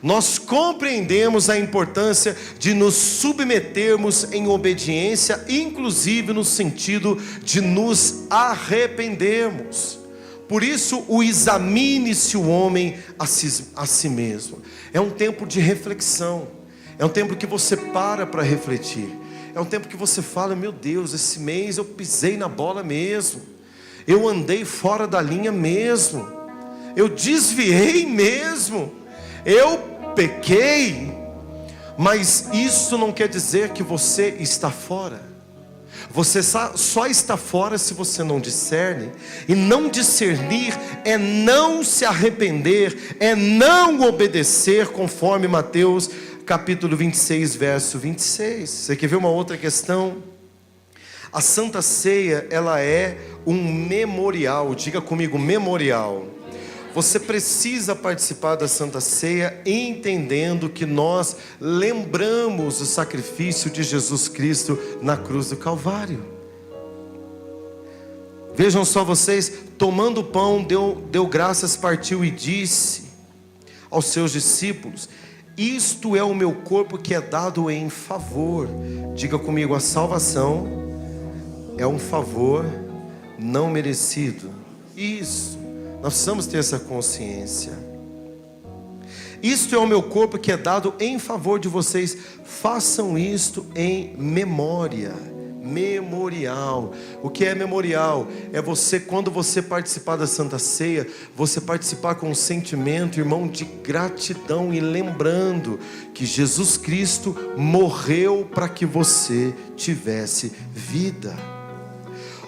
A: Nós compreendemos a importância de nos submetermos em obediência, inclusive no sentido de nos arrependermos. Por isso, o examine-se o homem a si mesmo. É um tempo de reflexão. É um tempo que você para refletir. É um tempo que você fala: meu Deus, esse mês eu pisei na bola mesmo. Eu andei fora da linha mesmo. Eu desviei mesmo. Eu pequei. Mas isso não quer dizer que você está fora. Você só está fora se você não discerne. E não discernir é não se arrepender, é não obedecer, conforme Mateus capítulo 26, verso 26. Você quer ver uma outra questão? A Santa Ceia, ela é um memorial. Diga comigo, memorial. Você precisa participar da Santa Ceia entendendo que nós lembramos o sacrifício de Jesus Cristo na cruz do Calvário. Vejam só vocês, tomando o pão, deu graças, partiu e disse aos seus discípulos: isto é o meu corpo que é dado em favor. Diga comigo, a salvação é um favor não merecido. Isso. Nós precisamos ter essa consciência. Isto é o meu corpo que é dado em favor de vocês. Façam isto em memória. Memorial. O que é memorial? É você, quando você participar da Santa Ceia, você participar com um sentimento, irmão, de gratidão e lembrando que Jesus Cristo morreu para que você tivesse vida.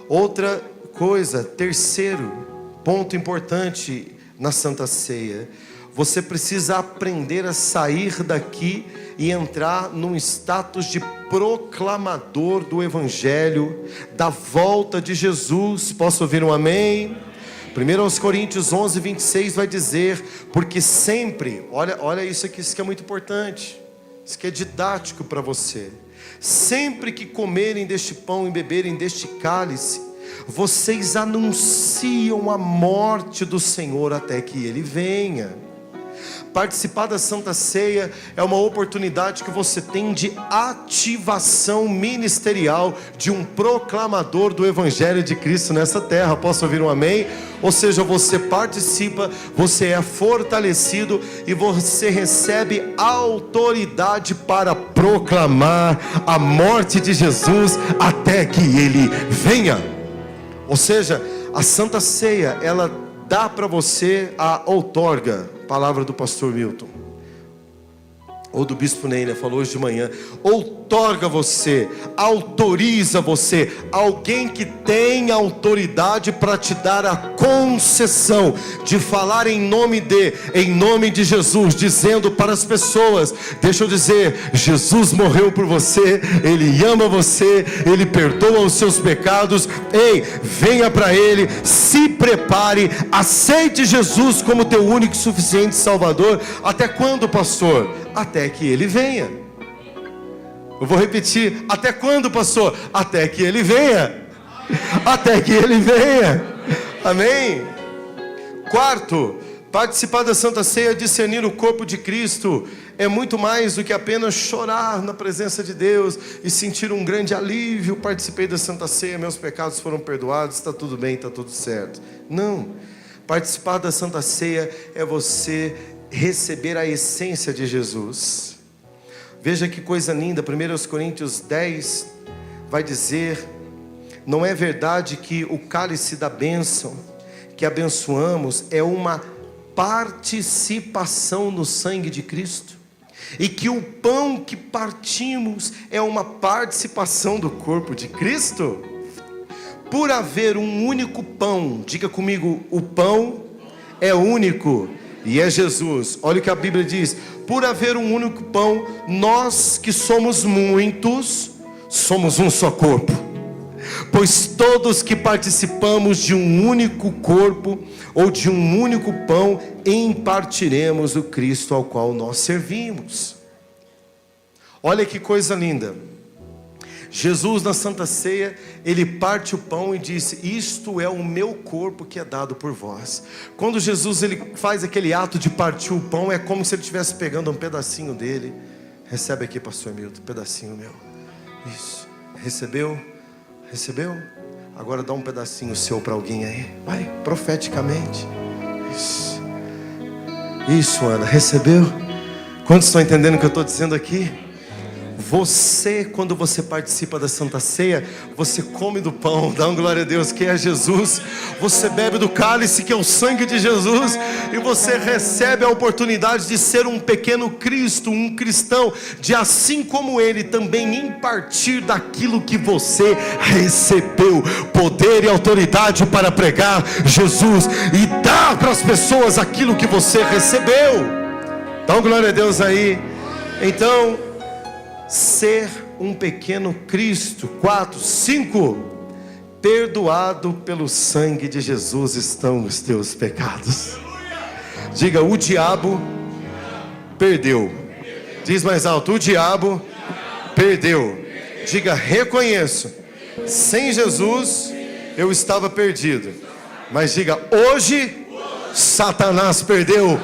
A: Outra coisa, terceiro ponto importante na Santa Ceia: você precisa aprender a sair daqui e entrar num status de proclamador do Evangelho, da volta de Jesus. Posso ouvir um amém? 1 Coríntios 11, 26 vai dizer: porque sempre, olha isso aqui, isso que é muito importante, isso que é didático para você. Sempre que comerem deste pão e beberem deste cálice, vocês anunciam a morte do Senhor até que Ele venha. Participar da Santa Ceia é uma oportunidade que você tem de ativação ministerial de um proclamador do Evangelho de Cristo nessa terra. Posso ouvir um amém? Ou seja, você participa, você é fortalecido e você recebe autoridade para proclamar a morte de Jesus até que Ele venha. Ou seja, a Santa Ceia, ela dá para você a outorga, palavra do pastor Milton, ou do bispo Neila, falou hoje de manhã, outorga você, autoriza você, alguém que tem autoridade para te dar a concessão de falar em nome de Jesus, dizendo para as pessoas: deixa eu dizer, Jesus morreu por você, Ele ama você, Ele perdoa os seus pecados. Ei, venha para Ele, se prepare, aceite Jesus como teu único e suficiente Salvador. Até quando, pastor? Até que Ele venha. Eu vou repetir: até quando, pastor? Até que Ele venha. Até que Ele venha. Amém? Quarto, participar da Santa Ceia, discernir o corpo de Cristo, é muito mais do que apenas chorar na presença de Deus e sentir um grande alívio. Participei da Santa Ceia, meus pecados foram perdoados, está tudo bem, está tudo certo. Não. Participar da Santa Ceia é você receber a essência de Jesus. Veja que coisa linda, 1 Coríntios 10 vai dizer: não é verdade que o cálice da bênção que abençoamos é uma participação no sangue de Cristo, e que o pão que partimos é uma participação do corpo de Cristo? Por haver um único pão, diga comigo, o pão é único e é Jesus. Olha o que a Bíblia diz: por haver um único pão, nós que somos muitos, somos um só corpo. Pois todos que participamos de um único corpo, ou de um único pão, impartiremos o Cristo ao qual nós servimos. Olha que coisa linda. Jesus na Santa Ceia, Ele parte o pão e disse: isto é o meu corpo que é dado por vós. Quando Jesus ele faz aquele ato de partir o pão, é como se Ele estivesse pegando um pedacinho dele. Recebe aqui, pastor Milton, um pedacinho meu. Isso, recebeu? Recebeu? Agora dá um pedacinho seu para alguém aí. Vai, profeticamente. Isso, Ana, recebeu? Quantos estão entendendo o que eu estou dizendo aqui? Você, quando você participa da Santa Ceia, você come do pão, dá uma glória a Deus, que é Jesus. Você bebe do cálice, que é o sangue de Jesus. E você recebe a oportunidade de ser um pequeno Cristo, um cristão, de assim como Ele também impartir daquilo que você recebeu, poder e autoridade para pregar Jesus e dar para as pessoas aquilo que você recebeu. Dá uma glória a Deus aí. Então, ser um pequeno Cristo. 4, 5. Perdoado pelo sangue de Jesus estão os teus pecados. Diga: o diabo perdeu. Diz mais alto: o diabo perdeu. Diga: reconheço, sem Jesus eu estava perdido. Mas diga: hoje Satanás perdeu.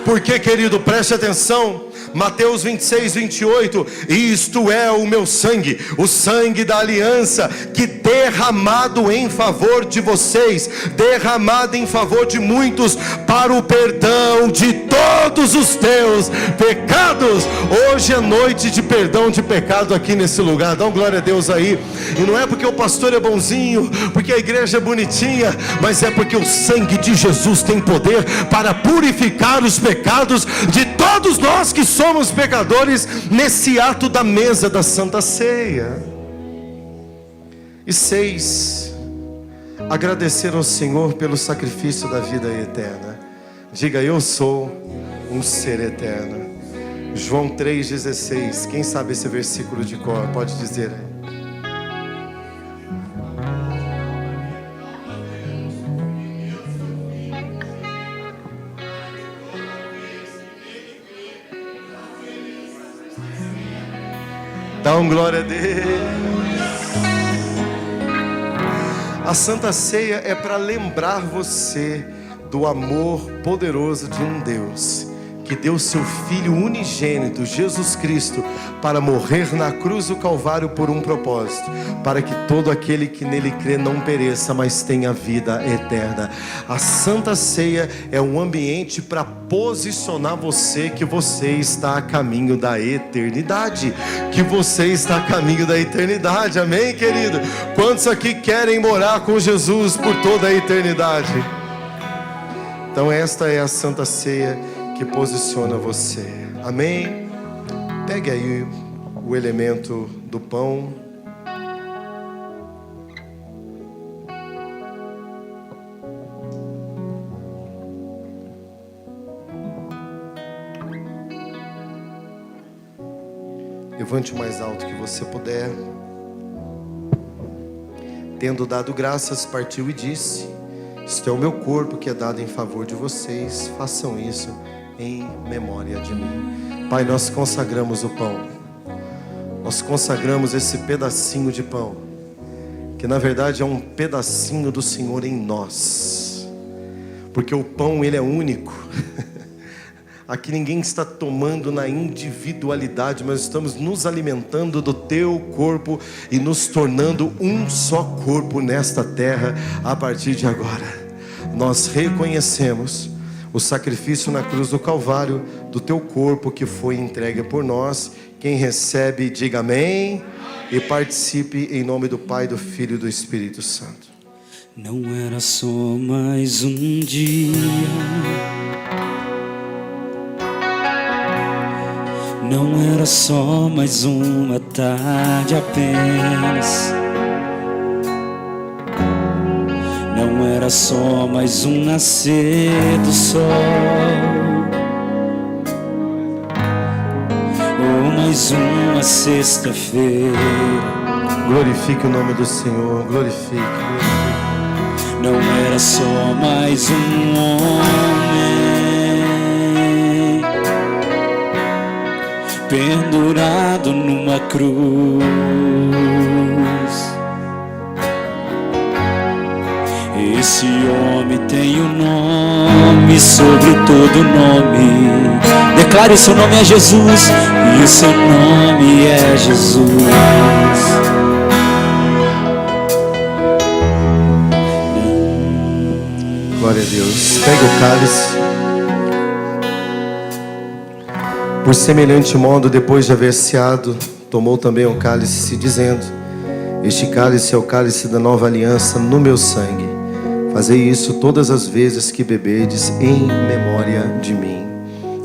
A: Porque, querido, preste atenção, Mateus 26, 28, isto é o meu sangue, o sangue da aliança, que derramado em favor de vocês, derramado em favor de muitos, para o perdão de todos os teus pecados. Hoje é noite de perdão de pecado aqui nesse lugar. Dá uma glória a Deus aí. E não é porque o pastor é bonzinho, porque a igreja é bonitinha, mas é porque o sangue de Jesus tem poder para purificar os pecados de todos nós que somos pecadores, nesse ato da mesa da Santa Ceia. E 6, agradecer ao Senhor pelo sacrifício da vida eterna. Diga: eu sou um ser eterno. João 3,16. Quem sabe esse versículo de cor, pode dizer aí. Dá um glória a Deus. A Santa Ceia é para lembrar você do amor poderoso de um Deus que deu seu Filho unigênito, Jesus Cristo, para morrer na cruz do Calvário por um propósito, para que todo aquele que nele crê não pereça, mas tenha vida eterna. A Santa Ceia é um ambiente para posicionar você, que você está a caminho da eternidade, que você está a caminho da eternidade. Amém, querido? Quantos aqui querem morar com Jesus por toda a eternidade? Então esta é a Santa Ceia que posiciona você. Amém? Pegue aí o elemento do pão. Levante o mais alto que você puder. Tendo dado graças, partiu e disse: isto é o meu corpo que é dado em favor de vocês, façam isso em memória de mim. Pai, nós consagramos o pão, nós consagramos esse pedacinho de pão, que na verdade é um pedacinho do Senhor em nós, porque o pão ele é único. Aqui ninguém está tomando na individualidade, mas estamos nos alimentando do teu corpo e nos tornando um só corpo nesta terra. A partir de agora, nós reconhecemos o sacrifício na cruz do Calvário do teu corpo que foi entregue por nós. Quem recebe, diga amém e participe em nome do Pai, do Filho e do Espírito Santo.
B: Não era só mais um dia, não era só mais uma tarde apenas, não era só mais um nascer do sol, ou mais uma sexta-feira.
A: Glorifique o nome do Senhor, glorifique.
B: Não era só mais um homem pendurado numa cruz. Esse homem tem um nome sobre todo nome. Declare: o seu nome é Jesus, e o seu nome é Jesus.
A: Glória a Deus. Pegue o cálice. Por semelhante modo, depois de haver ceado, tomou também um cálice, dizendo: este cálice é o cálice da nova aliança no meu sangue. Fazei isso todas as vezes que beberdes em memória de mim.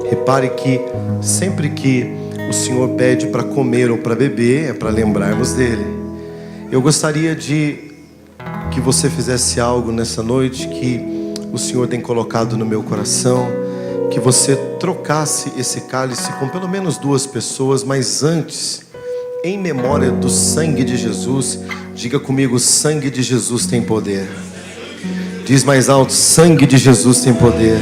A: Repare que sempre que o Senhor pede para comer ou para beber, é para lembrarmos dele. Eu gostaria de que você fizesse algo nessa noite que o Senhor tem colocado no meu coração, que você trocasse esse cálice com pelo menos 2 pessoas, mas antes, em memória do sangue de Jesus, diga comigo: sangue de Jesus tem poder. Diz mais alto: sangue de Jesus tem poder.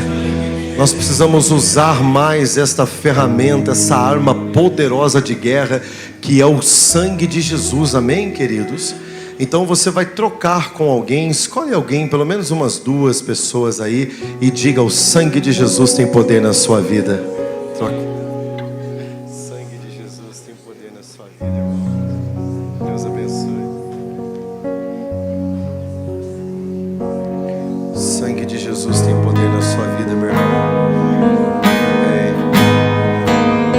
A: Nós precisamos usar mais esta ferramenta, essa arma poderosa de guerra, que é o sangue de Jesus, amém, queridos? Então você vai trocar com alguém, escolhe alguém, pelo menos umas 2 pessoas aí, e diga: o sangue de Jesus tem poder na sua vida. Troca. Sangue de Jesus tem poder na sua vida, irmão. Deus abençoe. Sangue de Jesus tem poder na sua vida, meu irmão.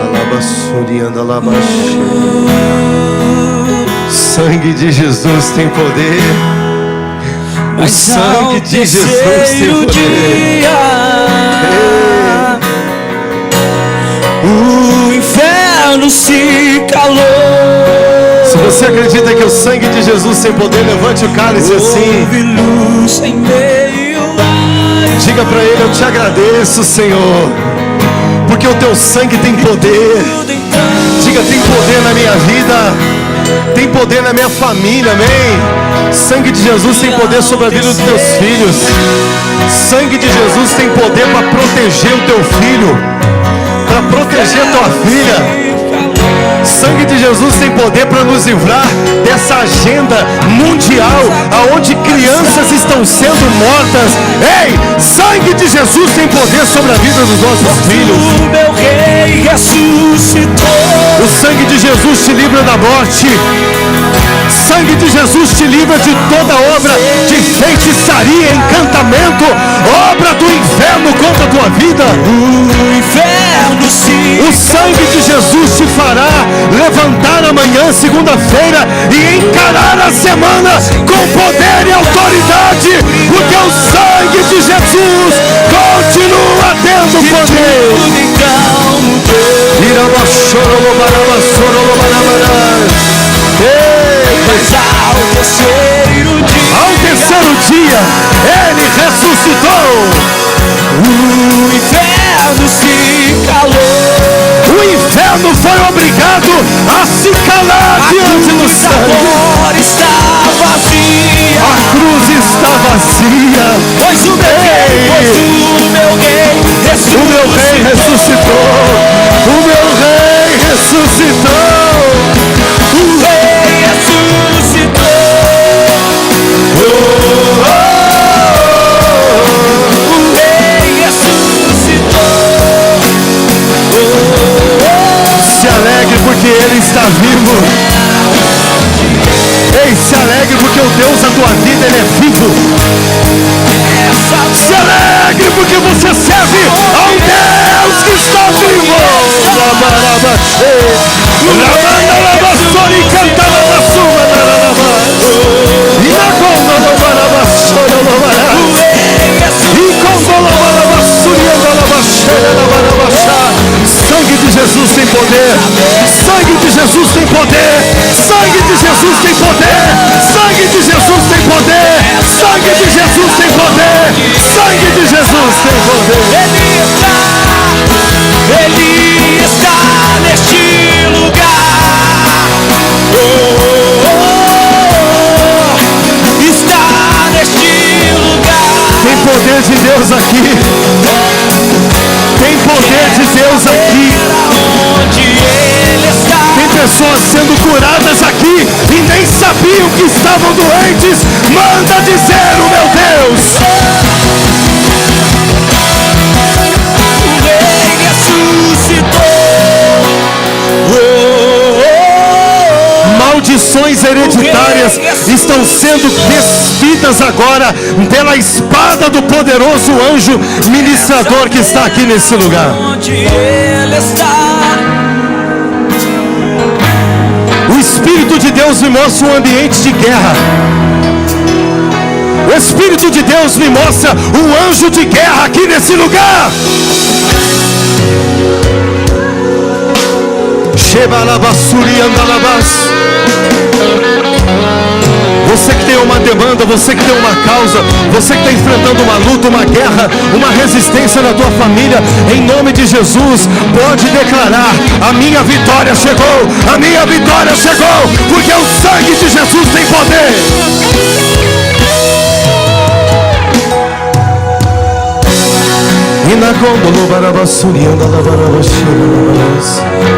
A: Alabassurianda, alabaxi. Sangue de Jesus tem poder. O sangue de Jesus tem poder.
B: O inferno se calou.
A: Se você acredita que o sangue de Jesus tem poder, levante o cálice assim. Diga para ele: eu te agradeço, Senhor, porque o teu sangue tem poder. Diga: tem poder na minha vida, tem poder na minha família, amém? Sangue de Jesus tem poder sobre a vida dos teus filhos. Sangue de Jesus tem poder para proteger o teu filho, para proteger a tua filha. Sangue de Jesus tem poder para nos livrar dessa agenda mundial, aonde crianças estão sendo mortas. Ei, sangue de Jesus tem poder sobre a vida dos nossos filhos.
B: O meu rei ressuscitou.
A: O sangue de Jesus te livra da morte. Sangue de Jesus te livra de toda obra de feitiçaria, encantamento, obra do inferno contra a tua vida.
B: O inferno se
A: O sangue de Jesus te fará levantar amanhã, segunda-feira, e encarar a semana com poder e autoridade, porque o sangue de Jesus continua tendo poder.
B: Mas
A: ao terceiro dia, ele ressuscitou.
B: o inferno se calou.
A: O inferno foi obrigado a se calar diante do sangue.
B: Está vazia.
A: A cruz está vazia.
B: Pois o meu rei ressuscitou.
A: O meu rei ressuscitou. O meu rei ressuscitou.
B: O rei ressuscitou. O rei ressuscitou.
A: Se alegre porque ele está vivo. Ei, se alegre porque o Deus da tua vida, ele é vivo. Se alegre porque você serve ao Deus que está vivo. Sangue de Jesus tem poder. Sangue de Jesus tem poder. Sangue de Jesus tem poder. Sangue de Jesus tem poder. Sangue de Jesus tem poder. Sangue de Jesus tem poder.
B: Ele está neste lugar. Está neste lugar.
A: Tem poder de Deus aqui. Tem poder de Deus aqui. Tem pessoas sendo curadas aqui e nem sabiam que estavam doentes. Manda dizer o meu Deus.
B: O rei ressuscitou.
A: Maldições hereditárias estão sendo despidas agora pela espada do poderoso anjo ministrador que está aqui nesse lugar.
B: Onde ele está,
A: Espírito de Deus me mostra um ambiente de guerra. O Espírito de Deus me mostra um anjo de guerra aqui nesse lugar. Você que tem uma demanda, você que tem uma causa, você que está enfrentando uma luta, uma guerra, uma resistência na tua família, em nome de Jesus, pode declarar: a minha vitória chegou, a minha vitória chegou, porque o sangue de Jesus tem poder. E na gondola barabassuri anda la barabaxi.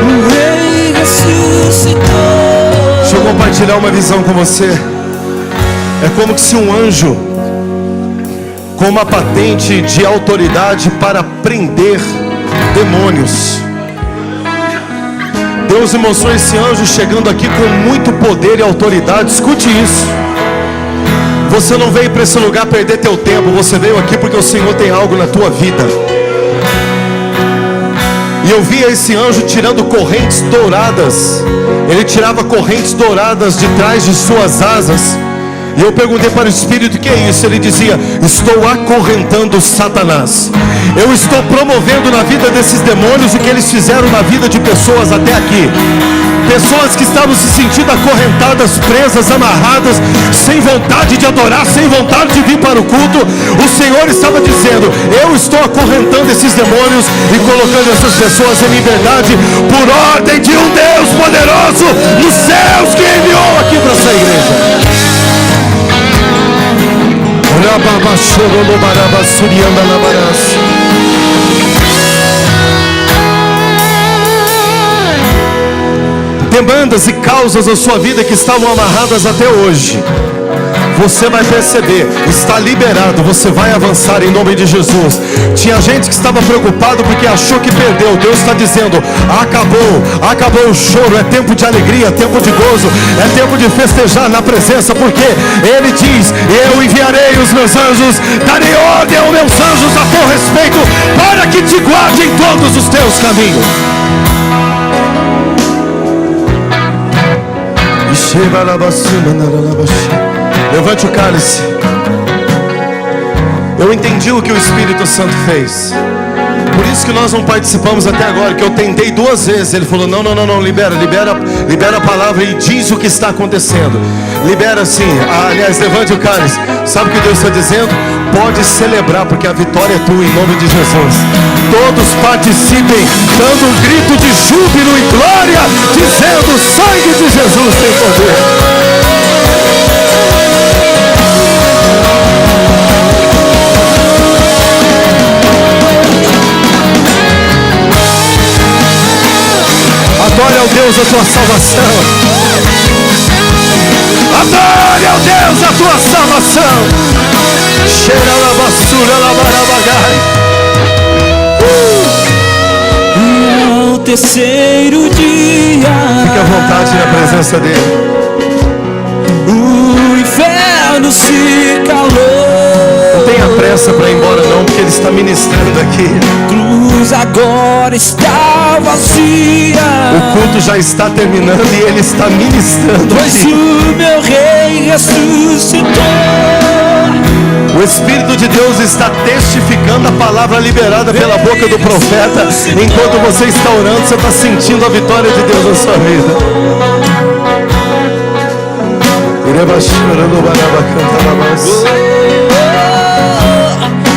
B: O Rei ressuscitou.
A: Deixa eu compartilhar uma visão com você. É como se um anjo com uma patente de autoridade para prender demônios. Deus me mostrou esse anjo chegando aqui com muito poder e autoridade. Escute isso. Você não veio para esse lugar perder teu tempo. Você veio aqui porque o Senhor tem algo na tua vida. E eu via esse anjo tirando correntes douradas. Ele tirava correntes douradas de trás de suas asas. E eu perguntei para o Espírito: o que é isso? Ele dizia: estou acorrentando Satanás. Eu estou promovendo na vida desses demônios o que eles fizeram na vida de pessoas até aqui. Pessoas que estavam se sentindo acorrentadas, presas, amarradas, sem vontade de adorar, sem vontade de vir para o culto. O Senhor estava dizendo: eu estou acorrentando esses demônios e colocando essas pessoas em liberdade, por ordem de um Deus poderoso nos céus, que enviou aqui para essa igreja. Demandas e causas da sua vida que estavam amarradas até hoje, você vai perceber, está liberado, você vai avançar em nome de Jesus. Tinha gente que estava preocupado porque achou que perdeu. Deus está dizendo: acabou o choro, é tempo de alegria, é tempo de gozo, é tempo de festejar na presença, porque Ele diz: eu enviarei os meus anjos, darei ordem aos meus anjos a teu respeito, para que te guarde em todos os teus caminhos. Levante o cálice. Eu entendi o que o Espírito Santo fez. Por isso que nós não participamos até agora, que eu tentei 2 vezes. Ele falou: não, libera a palavra e diz o que está acontecendo. Libera sim. Aliás, levante o cálice. Sabe o que Deus está dizendo? Pode celebrar, porque a vitória é tua, em nome de Jesus. Todos participem, dando um grito de júbilo e glória, dizendo: o sangue de Jesus tem poder. Adore ao Deus a tua salvação. Adore ao Deus a tua salvação. Cheira la basura, la barabagai.
B: E ao terceiro dia,
A: fique à vontade na presença dele.
B: O inferno se calou.
A: Não tenha pressa para ir embora não, porque ele está ministrando aqui.
B: Cruz agora está vazia.
A: O culto já está terminando e ele está ministrando
B: pois
A: aqui.
B: O meu Rei ressuscitou.
A: O Espírito de Deus está testificando a palavra liberada pela boca do profeta. Enquanto você está orando, você está sentindo a vitória de Deus na sua vida.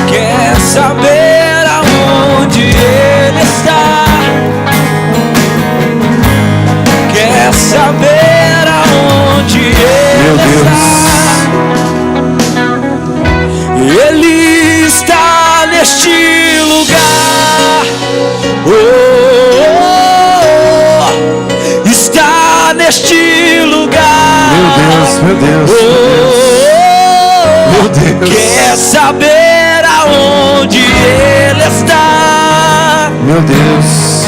B: Quer saber aonde Ele está? Quer saber aonde Ele está? Ele está neste lugar. Está neste lugar.
A: Meu Deus.
B: Quer saber aonde Ele está?
A: Meu Deus.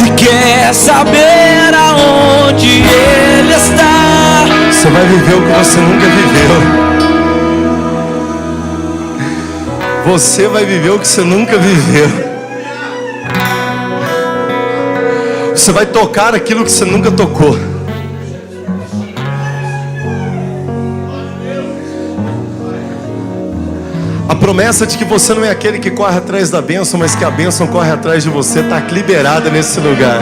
B: E quer saber aonde Ele está?
A: Você vai viver o que você nunca viveu. Você vai viver o que você nunca viveu. Você vai tocar aquilo que você nunca tocou. promessa de que você não é aquele que corre atrás da bênção, mas que a bênção corre atrás de você, está liberada nesse lugar.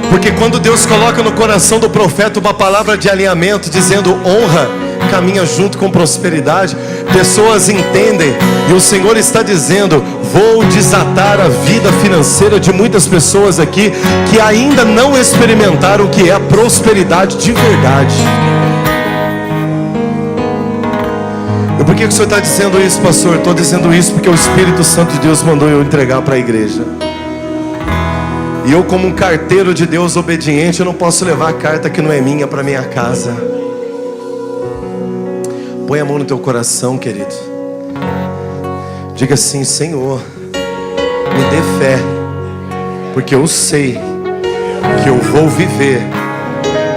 A: Porque quando Deus coloca no coração do profeta uma palavra de alinhamento, dizendo honra caminha junto com prosperidade, pessoas entendem, e o Senhor está dizendo: vou desatar a vida financeira de muitas pessoas aqui que ainda não experimentaram o que é a prosperidade de verdade. E por que o Senhor está dizendo isso, pastor? Estou dizendo isso porque o Espírito Santo de Deus mandou eu entregar para a igreja. E eu, como um carteiro de Deus obediente, eu não posso levar a carta que não é minha para minha casa. Põe a mão no teu coração, querido. Diga assim: Senhor, me dê fé, porque eu sei que eu vou viver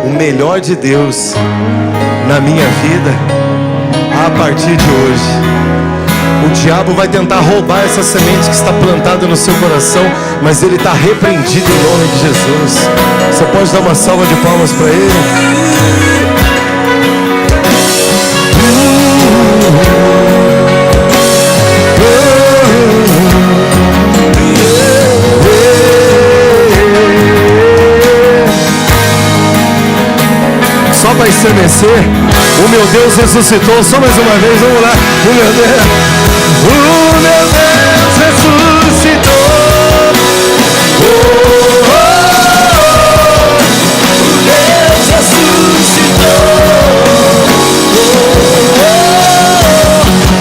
A: o melhor de Deus na minha vida a partir de hoje. O diabo vai tentar roubar essa semente que está plantada no seu coração, mas ele está repreendido em nome de Jesus. Você pode dar uma salva de palmas para ele? Só para estremecer, o meu Deus ressuscitou. Só mais uma vez, vamos lá. O meu Deus ressuscitou. O Deus ressuscitou.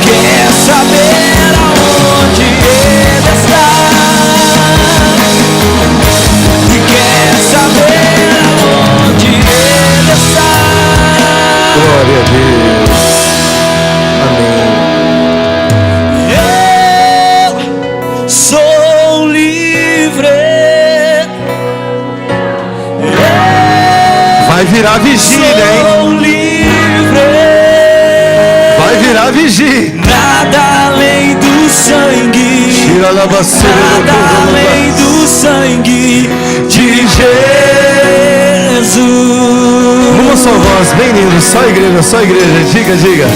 A: Quer saber aonde ele está? E quer saber aonde ele está? Glória a Deus. Amém. Eu sou livre. Vai virar vigília, hein? Sou livre. Vai virar vigília. Nada além do sangue. Nada além do sangue de Jesus. Uma só voz, bem lindo. Só igreja, só igreja. Diga, diga.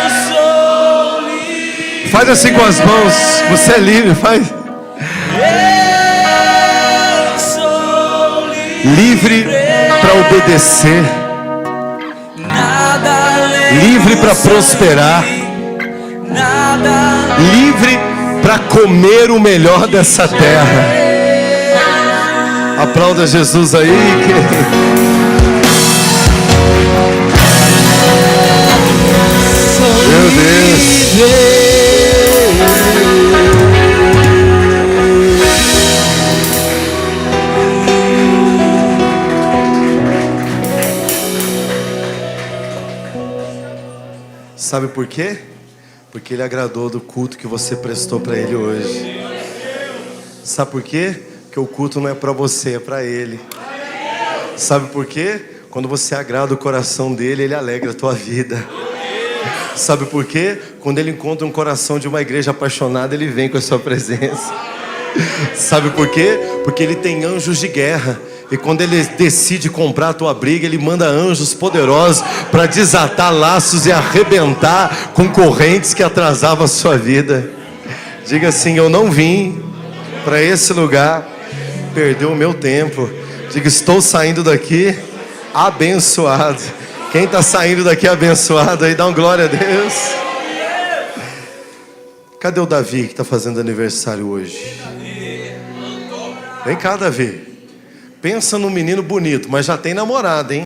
A: Eu sou livre. Faz assim com as mãos. Você é livre, faz. Eu sou livre. Livre para obedecer. Livre para prosperar. Livre para comer o melhor dessa terra. Aplauda Jesus aí. Meu Deus. Sabe por quê? Porque Ele agradou do culto que você prestou para Ele hoje. Sabe por quê? Porque o culto não é para você, é para Ele. Sabe por quê? Quando você agrada o coração dEle, Ele alegra a tua vida. Sabe por quê? Quando Ele encontra um coração de uma igreja apaixonada, Ele vem com a sua presença. Sabe por quê? Porque Ele tem anjos de guerra. E quando Ele decide comprar a tua briga, Ele manda anjos poderosos para desatar laços e arrebentar com correntes que atrasavam a sua vida. Diga assim: eu não vim para esse lugar perder o meu tempo. Diga: estou saindo daqui abençoado. Quem está saindo daqui abençoado aí, dá um glória a Deus. Cadê o Davi que está fazendo aniversário hoje? Vem cá, Davi. Pensa num menino bonito, mas já tem namorada, hein?